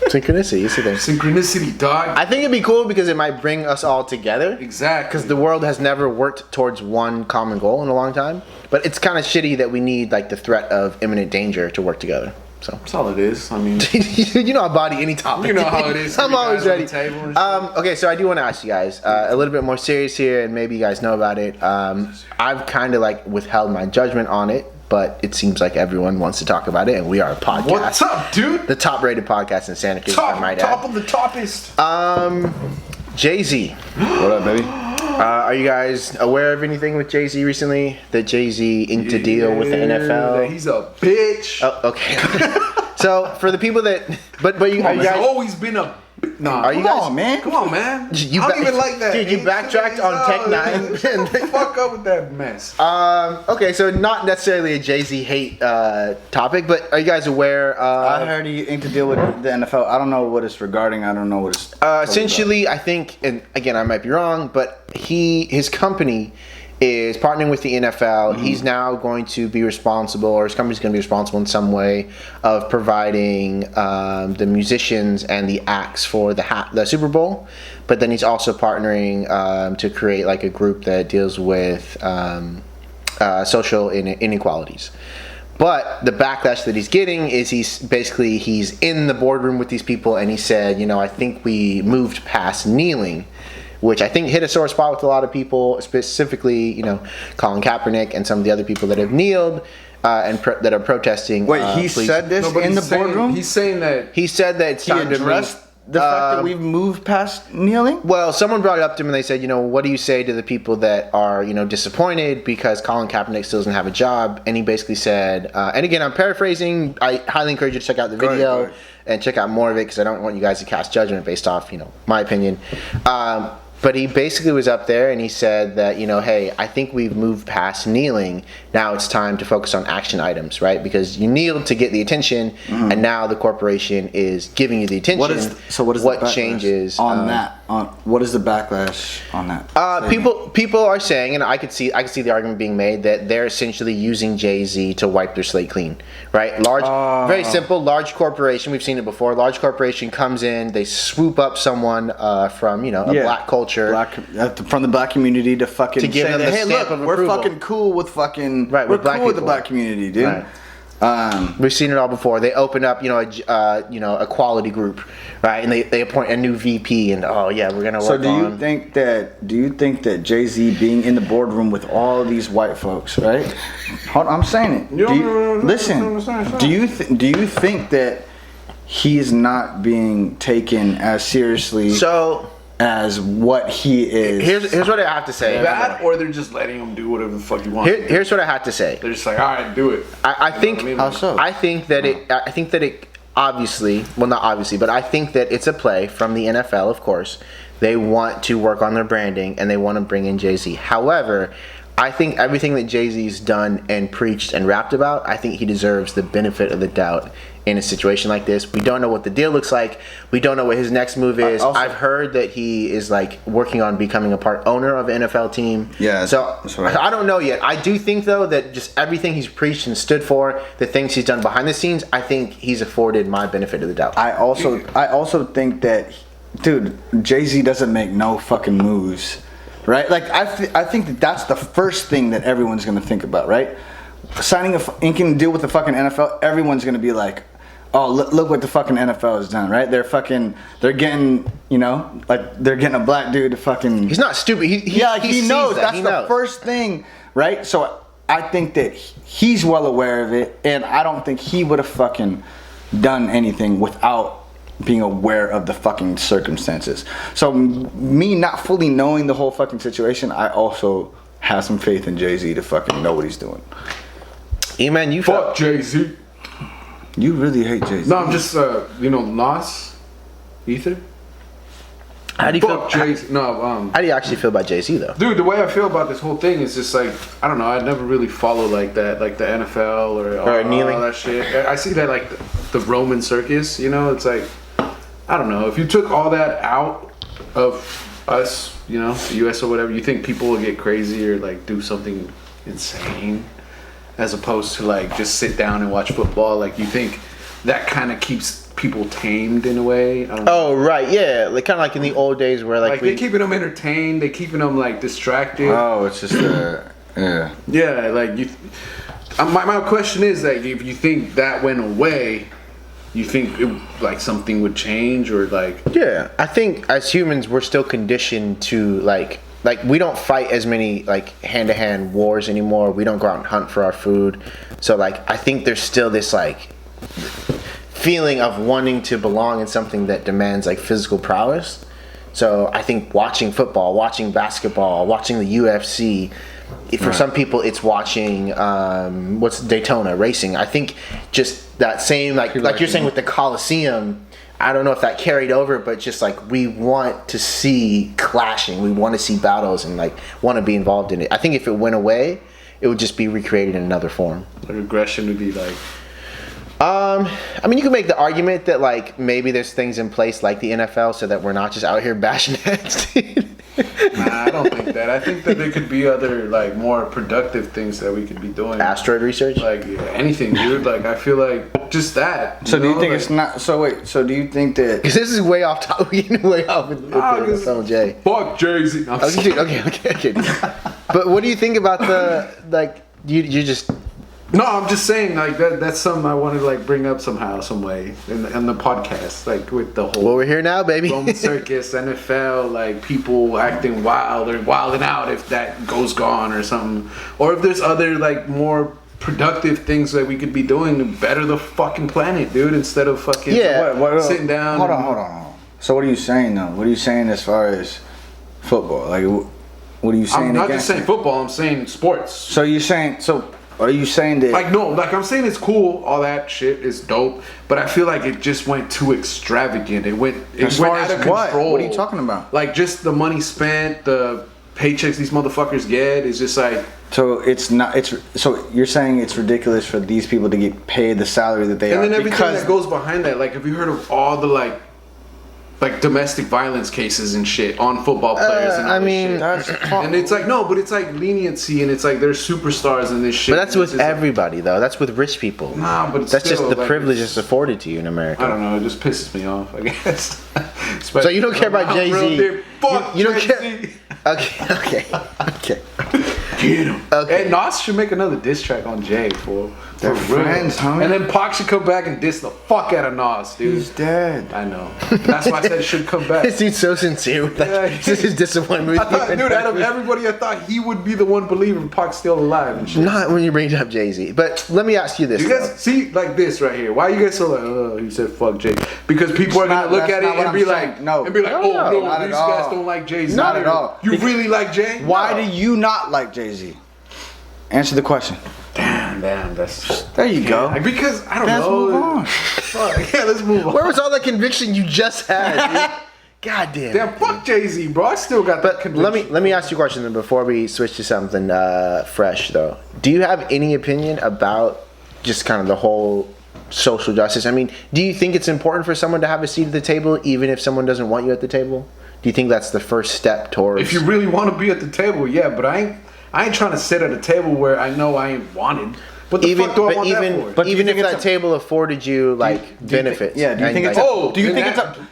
Synchronicity, you see there. Synchronicity, dog. I think it'd be cool because it might bring us all together. Exactly. Because the world has never worked towards one common goal in a long time. But it's kind of shitty that we need like the threat of imminent danger to work together. So That's all it is. I mean, you know I body any topic. you know how it is. I'm three always guys on ready. the table and shit. Okay, so I do want to ask you guys a little bit more serious here, and maybe you guys know about it. I've kind of like withheld my judgment on it, but it seems like everyone wants to talk about it, and we are a podcast. What's up, dude? The top-rated podcast in Santa Cruz, I might Top add. of the toppest. Jay-Z. What up, baby? Are you guys aware of anything with Jay-Z recently? That Jay-Z inked a deal with the Yeah, NFL? He's a bitch. Oh, okay. So for the people that, but you, are you He's guys, always been a. Nah, Are you Come guys- on, man. Come on, man. You I don't ba- even like that. Dude, you backtracked on Tech Nine. Shut the fuck up with that mess. Okay, so not necessarily a Jay-Z hate topic, but are you guys aware? I heard he inked a deal with the NFL. I don't know what it's regarding. I don't know what it's. Essentially, I think, and again, I might be wrong, but his company is partnering with the NFL. He's now going to be responsible, or his company's going to be responsible in some way of providing the musicians and the acts for the Super Bowl. But then he's also partnering to create like a group that deals with social inequalities. But the backlash that he's getting is he's in the boardroom with these people, and he said, I think we moved past kneeling, which I think hit a sore spot with a lot of people, specifically, Colin Kaepernick and some of the other people that have kneeled and that are protesting. Wait, he police. said this No, but in the he's saying- boardroom? He's saying that. He said that it's He time to addressed move. the fact that we've moved past kneeling? Well, someone brought it up to him and they said, what do you say to the people that are, disappointed because Colin Kaepernick still doesn't have a job? And he basically said, and again, I'm paraphrasing. I highly encourage you to check out the Go video ahead. and check out more of it because I don't want you guys to cast judgment based off, my opinion. But he basically was up there and he said that, hey, I think we've moved past kneeling. Now it's time to focus on action items, right? Because you kneeled to get the attention, and now the corporation is giving you the attention. What is the backlash changes on that? What is the backlash on that? People are saying, and I could see the argument being made that they're essentially using Jay-Z to wipe their slate clean, right? Very simple. Large corporation. We've seen it before. Large corporation comes in, they swoop up someone from a black culture, from the black community to fucking To give say them that, the hey, stamp look, of we're approval. fucking cool with fucking Right, we're with black cool with the people. black community, dude. Right. We've seen it all before. They open up, a quality group, right? And they appoint a new VP, and we're gonna work So do you on. think that Jay-Z being in the boardroom with all these white folks, right? Hold on, I'm saying it. Listen, do you think that he's not being taken as seriously as what he is? Here's what I have to say. That, or they're just letting him do whatever the fuck he wants. Here's what I have to say. They're just like, all right, do it. I think You know what I mean? How so? I think that it obviously, well, not obviously, but I think that it's a play from the NFL, of course, They want to work on their branding and they want to bring in Jay-Z. However, I think everything that Jay-Z's done and preached and rapped about, I think he deserves the benefit of the doubt in a situation like this. We don't know what the deal looks like. We don't know what his next move is. I've heard that he is like working on becoming a part owner of an NFL team. Yeah. So I don't know yet. I do think though that just everything he's preached and stood for, the things he's done behind the scenes, I think he's afforded my benefit of the doubt. I also think that, dude, Jay-Z doesn't make no fucking moves, right? Like I think that's the first thing that everyone's gonna think about, right? Signing inking a deal with the fucking NFL, everyone's gonna be like, oh, look what the fucking NFL has done, right? They're getting, you know, like they're getting a black dude to fucking. He's not stupid. He knows. That's the first thing, right? So I think that he's well aware of it, and I don't think he would have fucking done anything without being aware of the fucking circumstances. So me not fully knowing the whole fucking situation, I also have some faith in Jay-Z to fucking know what he's doing. E-Man, you fuck Jay-Z. You really hate Jay-Z. No, I'm just, Nas, Ether. How do you feel? Jay-Z. No, how do you actually feel about Jay-Z though? Dude, the way I feel about this whole thing is just like, I don't know, I never really follow like that, like the NFL or kneeling. All that shit. I see that like the Roman circus, you know, it's like, I don't know, if you took all that out of us, you know, the US or whatever, you think people will get crazy or like do something insane? As opposed to like just sit down and watch football, like you think that kind of keeps people tamed in a way. I don't know. Oh right, yeah, like kind of like in the old days where like they're keeping them entertained, they're keeping them like distracted. Oh, it's just yeah. Yeah, like you. My question is that if you think that went away, you think like something would change or like? Yeah, I think as humans we're still conditioned to like we don't fight as many like hand-to-hand wars anymore. We don't go out and hunt for our food. So like I think there's still this like feeling of wanting to belong in something that demands like physical prowess. So I think watching football, watching basketball, watching the UFC, for some people it's watching what's Daytona racing. I think just that same like you're saying with the Coliseum, I don't know if that carried over, but just like we want to see clashing, we want to see battles and like want to be involved in it. I think if it went away, it would just be recreated in another form. Like aggression would be like. I mean, you can make the argument that like maybe there's things in place like the NFL so that we're not just out here bashing heads. Nah, I don't think that. I think that there could be other like more productive things that we could be doing. Asteroid research, like anything, dude. Like I feel like just that. So do you think it's not? So wait. So do you think that? Because this is way off topic. We're getting way off with the NFL, Jay. Fuck Jay-Z. Okay. But what do you think about the like? You just. No, I'm just saying like that's something I want to like bring up somehow, some way in the podcast, like with the whole. Well, we're here now, baby. Roman circus, NFL, like people acting wild or wilding out if that goes gone or something, or if there's other like more productive things that we could be doing to better the fucking planet, dude, instead of fucking sitting down. Hold on. So what are you saying though? What are you saying as far as football? Like, what are you saying? I'm not just saying football. I'm saying sports. So you're saying so. Are you saying that? Like, no, like I'm saying it's cool, all that shit is dope, but I feel like it just went too extravagant. It went out of control. What are you talking about? Like, just the money spent, the paychecks these motherfuckers get is just like. So it's not. So you're saying it's ridiculous for these people to get paid the salary that they are. And then everything that goes behind that. Like, have you heard of all the like domestic violence cases and shit on football players and all this shit. And it's like, no, but it's like leniency and it's like they're superstars in this shit. But that's with everybody though. That's with rich people. Nah, but that's just the privilege that's afforded to you in America. I don't know. It just pisses me off, I guess. So you don't care about Jay-Z. Fuck you don't Jay-Z. Okay. Get him. Okay. Hey, Nas should make another diss track on Jay, fool. They're friends, homie. And then Pac should come back and diss the fuck out of Nas, dude. He's dead. I know. That's why I said it should come back. This dude's so sincere with that. This is disappointment. I thought, dude, out of everybody, I thought he would be the one believing Pac's still alive and shit. Not when you bring up Jay-Z. But let me ask you this. You guys see like this right here. Why are you guys so like, oh, he said fuck Jay? Because people are gonna look at it and be like, no, and be like, oh no, these guys don't like Jay-Z. Not at all. You really like Jay? Why do you not like Jay-Z? Answer the question. Damn, that's. There you go. Because I don't know. Let's move on. Fuck, yeah, let's move on. Where was all that conviction you just had, dude? God damn. Damn, fuck Jay-Z, bro. I still got that But conviction. let me ask you a question then before we switch to something fresh though. Do you have any opinion about just kind of the whole social justice? I mean, do you think it's important for someone to have a seat at the table even if someone doesn't want you at the table? Do you think that's the first step towards? If you really want to be at the table, yeah, but I ain't trying to sit at a table where I know I ain't wanted. What the fuck do I want that for? But even if that table afforded you benefits. Do you think it's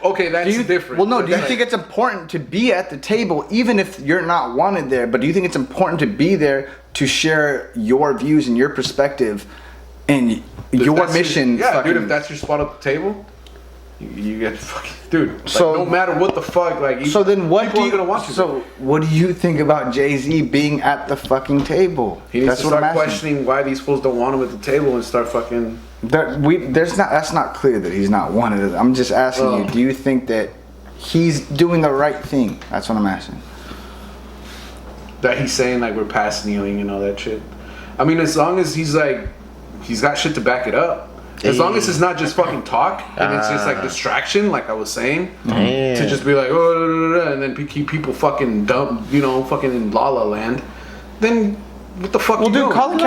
okay? That's different. Well, no. Do you think it's important to be at the table even if you're not wanted there? But do you think it's important to be there to share your views and your perspective and your mission? Dude. If that's your spot at the table, you get fucking dude. Like, So no matter what the fuck, like. So then, what people do are gonna want you? So what do you think about Jay-Z being at the fucking table? He needs to start questioning why these fools don't want him at the table and start fucking. That's not clear that he's not wanted. I'm just asking you. Do you think that he's doing the right thing? That's what I'm asking. That he's saying like we're past kneeling and all that shit. I mean, as long as he's got shit to back it up. As long as it's not just fucking talk and it's just like distraction, like I was saying, to just be like, oh, and then keep people fucking dumb, fucking in La La Land, then what the fuck? Well, you dude, doing? Colin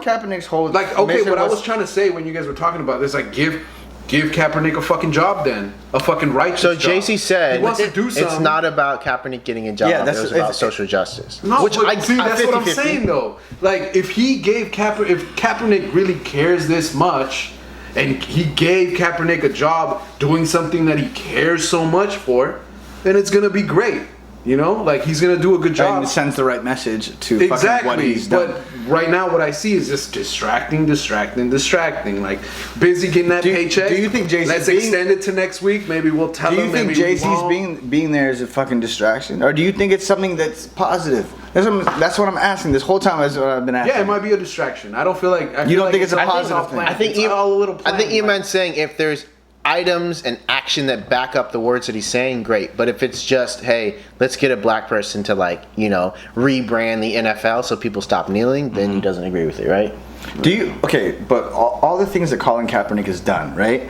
Kaepernick's whole what I was trying to say when you guys were talking about this, like give Kaepernick a fucking job then, a fucking righteous So job. JC said he wants to do something. It's not about Kaepernick getting a job. It was about social justice. No, that's what I'm saying though. Like if Kaepernick really cares this much, and he gave Kaepernick a job doing something that he cares so much for, then it's gonna be great. Like he's gonna do a good job. And it sends the right message to fucking what he's done. But right now, what I see is just distracting. Like busy getting that paycheck. Do you think Jay-Z? Let's extend it to next week. Maybe we'll tell him. Do you think Jay-Z's being there is a fucking distraction, or do you think it's something that's positive? That's what I'm asking this whole time. That's what I've been asking. Yeah, it might be a distraction. I don't feel like you don't think it's a positive thing. I think Iman's saying if there's items and action that back up the words that he's saying, great. But if it's just, hey, let's get a black person to rebrand the NFL so people stop kneeling, then he doesn't agree with it, right? But all the things that Colin Kaepernick has done, right?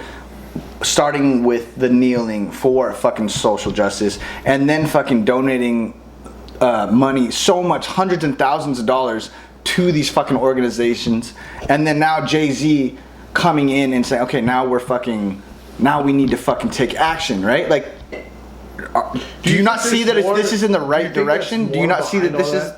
Starting with the kneeling for fucking social justice, and then fucking donating money, so much, hundreds and thousands of dollars to these fucking organizations, and then now Jay-Z coming in and saying, okay, now we need to fucking take action, right? Like, do you not see that this is in the right direction? Do you not see that this is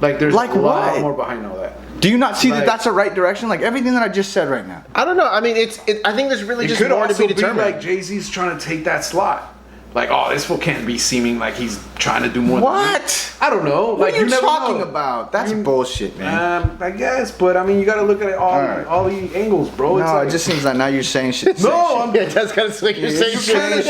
like there's like a lot what? more behind all that? Do you not see that that's a right direction? Like everything that I just said right now. I don't know. I mean, I think there's really just more to be determined. Like Jay-Z's trying to take that slot. Like, oh, this fool can't be seeming like he's trying to do more. What? I don't know. What like, are you talking about? That's bullshit, man. I guess, but I mean, you got to look at it all the angles, bro. No, it just seems like now you're saying shit. That's kind of slick. You're saying shit.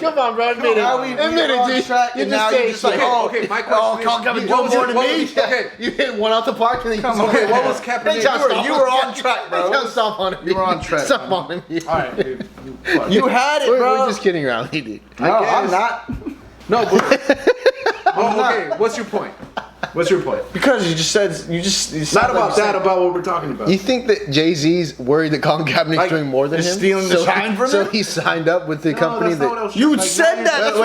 Come on, bro. Admit it, dude. You're just saying shit. Okay, my question is, one more to me. Okay, you hit one out the park and then okay, what was Kaepernick? You were on track, bro. Stop on me. You were on track. Stop on me. All right, dude. You had it, bro. We're just kidding around, dude. No, I'm not. No, but okay. What's your point? Because you just said it's not about that. About what we're talking about. You think that Jay-Z's worried that Colin Kaepernick's doing more than him? Stealing the shine from him? So he signed up with the company that you said that.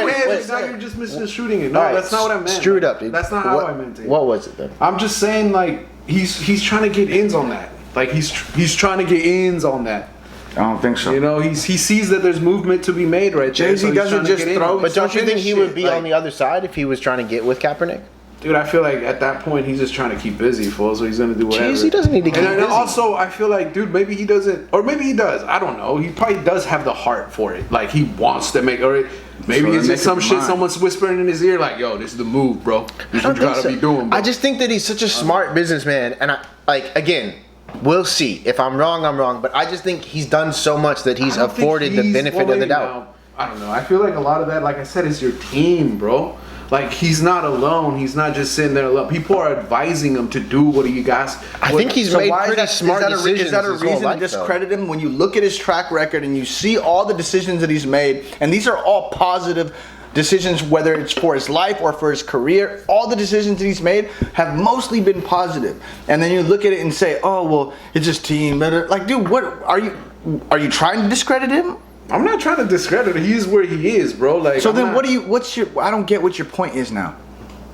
Now you're just misshooting it. No, that's not what I meant. Screw it up, dude. That's not how I meant it. What was it then? I'm just saying, like he's trying to get ins on that. Like he's trying to get ins on that. I don't think so. He sees that there's movement to be made right there. Jay-Z doesn't just throw. But don't you think he would be on the other side if he was trying to get with Kaepernick? Dude, I feel like at that point he's just trying to keep busy, fool. So he's gonna do whatever. Jay-Z doesn't need to keep busy. And also, I feel like, dude, maybe he doesn't, or maybe he does. I don't know. He probably does have the heart for it. Like he wants to make, or maybe it's just some shit someone's whispering in his ear, like, "Yo, this is the move, bro. This is what you gotta be doing." Bro. I just think that he's such a smart businessman, and again. We'll see. If I'm wrong, I'm wrong. But I just think he's done so much that he's afforded the benefit of the doubt. I don't know. I feel like a lot of that, like I said, is your team, bro. Like he's not alone. He's not just sitting there alone. People are advising him to do what he got. I think he's made pretty smart decisions. Is that a reason to discredit him? When you look at his track record and you see all the decisions that he's made, and these are all positive decisions, whether it's for his life or for his career, all the decisions that he's made have mostly been positive. And then you look at it and say, "Oh, well, it's his team." Like, dude, what are you trying to discredit him? I'm not trying to discredit it. He's where he is, bro. Like. So I'm then, not, what do you? What's your? I don't get what your point is now.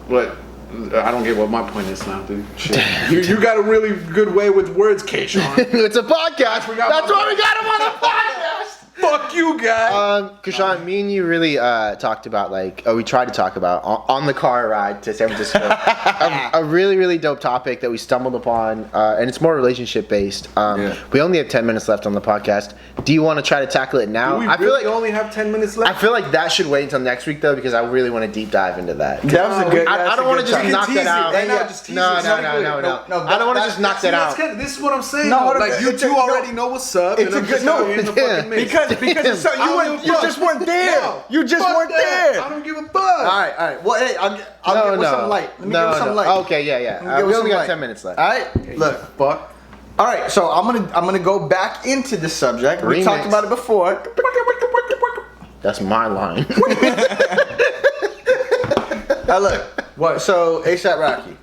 What? I don't get what my point is now, dude. Shit. You got a really good way with words, Kayshawn. It's a podcast. That's why we got him on the podcast. Fuck you, guy. Kashawn, me and you really talked about we tried to talk about on the car ride to San Francisco. a really, really dope topic that we stumbled upon, and it's more relationship based. We only have 10 minutes left on the podcast. Do you want to try to tackle it now? I feel like you only have 10 minutes left. I feel like that should wait until next week though, because I really want to deep dive into that. That was a good. I don't want to just knock that out. No. I don't want to just knock that out. This is what I'm saying. No, like you two already know what's up. It's a good because you just weren't there. You just weren't there. I don't give a fuck. All right. Well, hey, I'll get with some light. Let me get with some light. Okay, yeah. We only got 10 minutes left. All right, look. Fuck. All right, so I'm gonna go back into the subject. We talked about it before. That's my line. Look. What? So ASAP Rocky.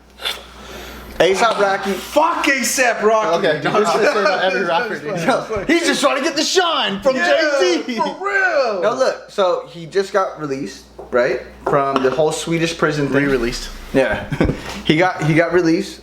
Fuck ASAP Rocky. Okay, we're just gonna say about every rapper, dude. He's just trying to get the shine from Jay-Z. For real. No, look. So he just got released, right, from the whole Swedish prison thing. Re-released. Yeah, he got released.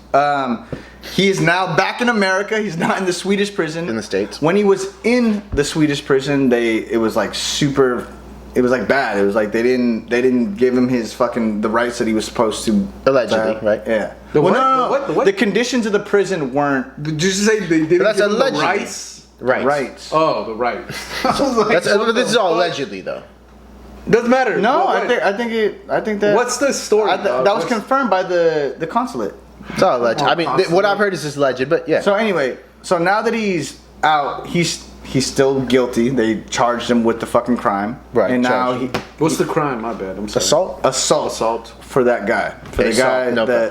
He is now back in America. He's not in the Swedish prison. In the States. When he was in the Swedish prison, it was like super. It was like bad. It was like they didn't give him his fucking the rights that he was supposed to. Allegedly, right? Yeah. The what? No. The what? The conditions of the prison weren't. Did you say they didn't That's give him the allegedly. rights? Rights. Oh, the rights. I was like, But this is all allegedly though. Doesn't matter. No, What? I think that. What's the story? That was confirmed by the consulate. It's all alleged. I mean, what I've heard is just alleged, but yeah. So anyway, now that he's out, he's still guilty. They charged him with the fucking crime. Right, And now charged. What's the crime? My bad. I'm sorry. Assault for that guy. For the guy No that.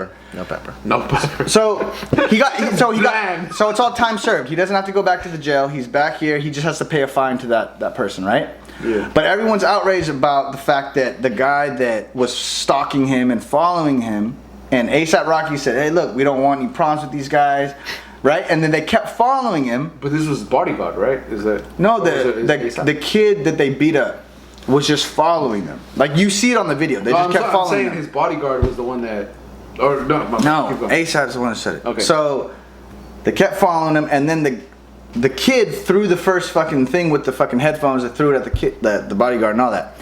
pepper. No pepper. So he got. Bland. So it's all time served. He doesn't have to go back to the jail. He's back here. He just has to pay a fine to that person, right? Yeah. But everyone's outraged about the fact that the guy that was stalking him and following him, and ASAP Rocky said, "Hey, look, we don't want any problems with these guys." Right, and then they kept following him. But this was bodyguard, right? Is that no? The kid that they beat up was just following them. Like you see it on the video. They just kept following I'm saying him. his bodyguard was the one that, or no, ASAP's the one that said it. Okay. So they kept following him, and then the kid threw the first fucking thing with the fucking headphones. That threw it at the kid, the bodyguard, and all that.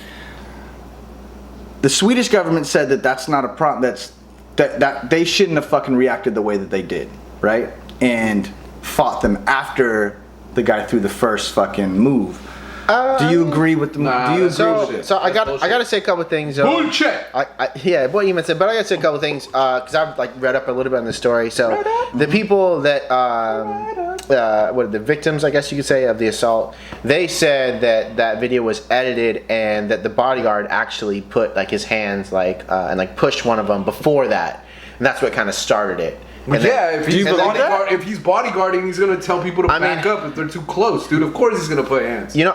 The Swedish government said that that's not a problem. That they shouldn't have fucking reacted the way that they did, right? And fought them after the guy threw the first fucking move. Do you agree with the? Nah, do you that's agree? bullshit. So I got to say a couple of things. Bullshit. Yeah, what you meant said, but I got to say a couple of things because I've read up a little bit on the story. So the people that what are the victims, I guess you could say, of the assault, they said that video was edited and that the bodyguard actually put his hands and pushed one of them before that, and that's what kind of started it. And yeah, do you believe that? If he's bodyguarding, he's gonna tell people to back up if they're too close, dude. Of course he's gonna put hands. Yo,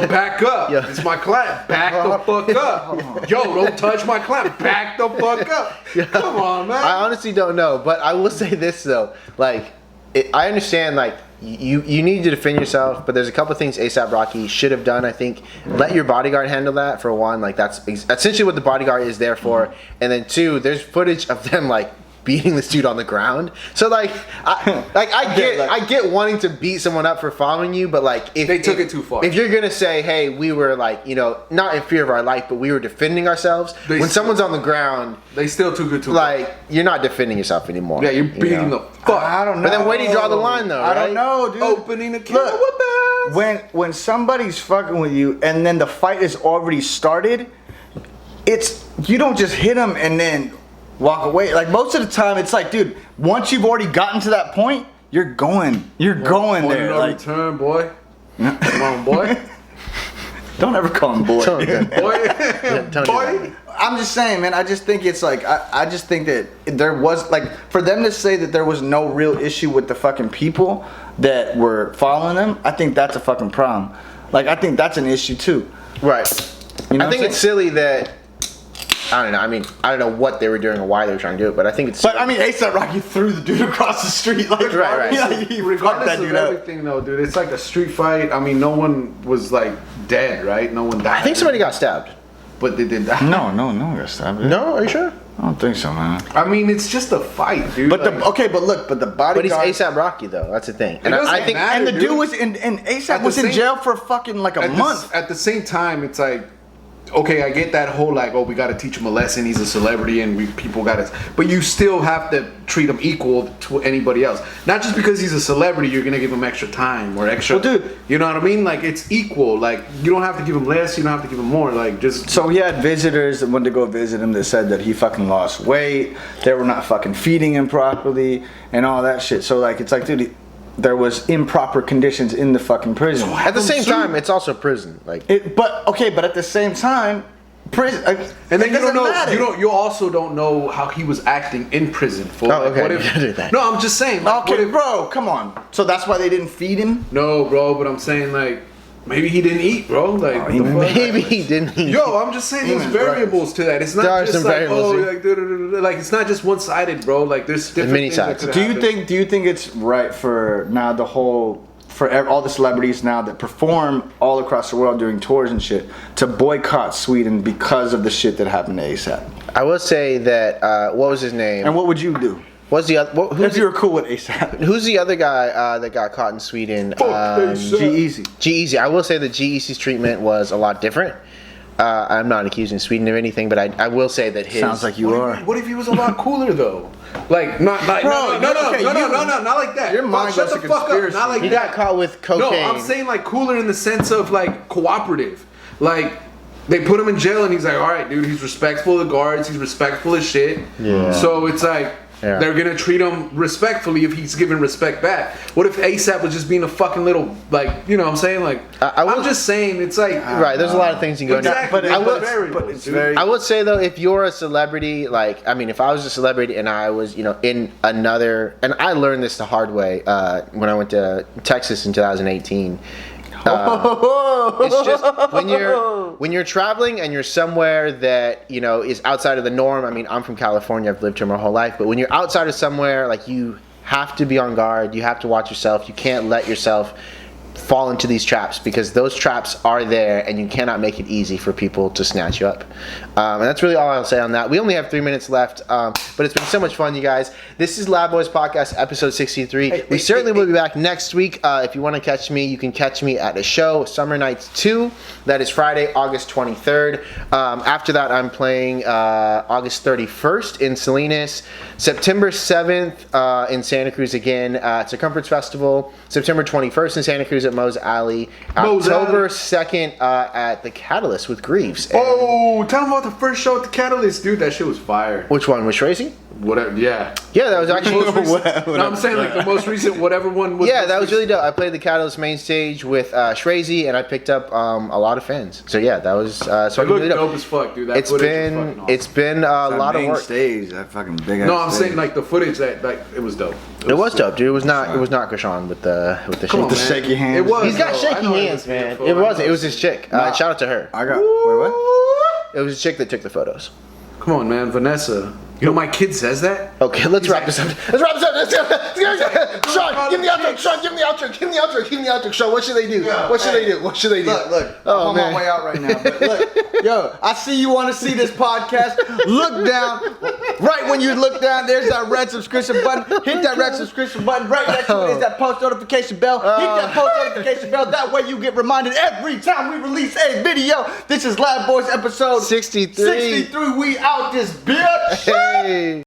back up. Yeah. It's my client. Back the fuck up. Yo, don't touch my client. Back the fuck up. Yeah. Come on, man. I honestly don't know, but I will say this though, I understand you need to defend yourself, but there's a couple things ASAP Rocky should have done. I think let your bodyguard handle that for one. That's essentially what the bodyguard is there for, and then two, there's footage of them beating this dude on the ground. So I get wanting to beat someone up for following you, but if they took it too far. If you're gonna say, hey, we were not in fear of our life, but we were defending ourselves. When someone's on the ground, they still took it too far. You're not defending yourself anymore. Yeah, you're beating the fuck. I don't know. But then where do you draw the line though? I don't know, dude. Opening the can of weapons. When somebody's fucking with you and then the fight is already started, you don't just hit them and then walk away. Most of the time, it's dude, once you've already gotten to that point, you're going there. No return, boy. Come on, boy. Don't ever call him boy. Boy. Don't Boy. I'm just saying, man. I just think it's I just think that there was for them to say that there was no real issue with the fucking people that were following them. I think that's a fucking problem. I think that's an issue too. Right. You know I think it's silly that I don't know. I mean, I don't know what they were doing or why they were trying to do it, but I think it's. But I mean, A$AP Rocky threw the dude across the street. Like, Right. He fucked Regardless that of dude up. everything, though, dude, it's like a street fight. I mean, no one was like dead, right? No one died. I think somebody got stabbed. But they did that. No, got stabbed. No, are you sure? I don't think so, man. I mean, it's just a fight, dude. But like, the bodyguard. But he's A$AP Rocky though. That's the thing. And doesn't I think matter. and the dude. dude was in, and A$AP At the was in same- jail for fucking like a month. At the same time, it's like, okay, I get that whole like, oh, we got to teach him a lesson. He's a celebrity, and people got to. But you still have to treat him equal to anybody else. Not just because he's a celebrity, you're gonna give him extra time or extra. Well, dude, you know what I mean? Like it's equal. Like you don't have to give him less. You don't have to give him more. Like just. So he had visitors that went to go visit him that said that he fucking lost weight. They were not fucking feeding him properly and all that shit. So like, it's like, dude, there was improper conditions in the fucking prison. at the same time, it's also prison. Like, But at the same time, prison. And then it doesn't you don't know. matter. You also don't know how he was acting in prison. For Oh, okay. What You gotta do that. No, I'm just saying. Like, Okay, what if- bro, come on. So that's why they didn't feed him. No, bro, but I'm saying like maybe he didn't eat, bro. Like what the fuck? maybe he didn't. Yo, I'm just saying there's variables to that. It's not There are just some like variables, oh, yeah. like, like it's not just one sided, bro. Like there's different many things that sides. could Do you happen. think it's right for now all the celebrities now that perform all across the world doing tours and shit to boycott Sweden because of the shit that happened to A$AP? I will say that. What was his name? And what would you do What's the other? if you were cool with A$AP? Who's the other guy that got caught in Sweden? G-Eazy. G-Eazy. I will say that G-Eazy's treatment was a lot different. I'm not accusing Sweden of anything, but I will say that his Sounds like you are. What if he was a lot cooler though? Like not like Bro, no, okay, not like that. Your mind Shut goes the to fuck up. conspiracy. Not like he that. got caught with cocaine. No, I'm saying like cooler in the sense of like cooperative. Like they put him in jail and he's like, all right, dude, he's respectful of guards, he's respectful as shit. Yeah. So it's like Yeah. they're gonna treat him respectfully if he's giving respect back. What if A$AP was just being a fucking little like, you know what I'm saying? Like I'm just saying it's like Right, there's a lot of things you can go Exactly, into. but it's very. I would say though, if you're a celebrity, like I mean, if I was a celebrity and I was, in another, and I learned this the hard way when I went to Texas in 2018. It's just when you're traveling and you're somewhere that is outside of the norm. I mean, I'm from California. I've lived here my whole life, but when you're outside of somewhere, like you have to be on guard. You have to watch yourself. You can't let yourself fall into these traps because those traps are there and you cannot make it easy for people to snatch you up. And that's really all I'll say on that. We only have 3 minutes left, but it's been so much fun, you guys. This is Lab Boys Podcast, episode 63. We certainly will be back next week. If you want to catch me, you can catch me at a show, Summer Nights 2. That is Friday, August 23rd. After that, I'm playing August 31st in Salinas, September 7th in Santa Cruz again. It's a Comforts Festival. September 21st in Santa Cruz at Moe's Alley. October 2nd at the Catalyst with Greaves. And oh, tell them about the first show at the Catalyst, dude. That shit was fire. which one? Was Tracy? Whatever, yeah. Yeah, that was actually... No, I'm saying like the most recent, whatever one was. Yeah, that was really dope. I played the Catalyst main stage with Shrazy, and I picked up a lot of fans. So yeah, that was It looked really dope as fuck, dude. That footage was fucking awesome. It's been a lot of work. Stage, that fucking big. No, I'm saying like the footage that like it was dope. It was dope, dude. It was not Krishan with the Come on, the man. shaky hands. It was. He's got though. shaky I know hands, was man. beautiful. It was his chick. Nah. Shout out to her. I got. Wait, what? It was his chick that took the photos. Come on, man, Vanessa. You know my kid says that. Okay, let's wrap this up. Let's go. Sean, give me the outro. Sean, give me the outro. Give me the outro. Give me the outro. Sean, what should they do? What should they do? What should they do? Look. Oh, I'm man. on my way out right now. But look, yo, I see you want to see this podcast. Look down. Right when you look down, there's that red subscription button. Hit that red subscription button. Right next to it is that post notification bell. Hit that post notification bell. That way you get reminded every time we release a video. This is Lab Boys episode 63. 63. We out this bitch. Hey.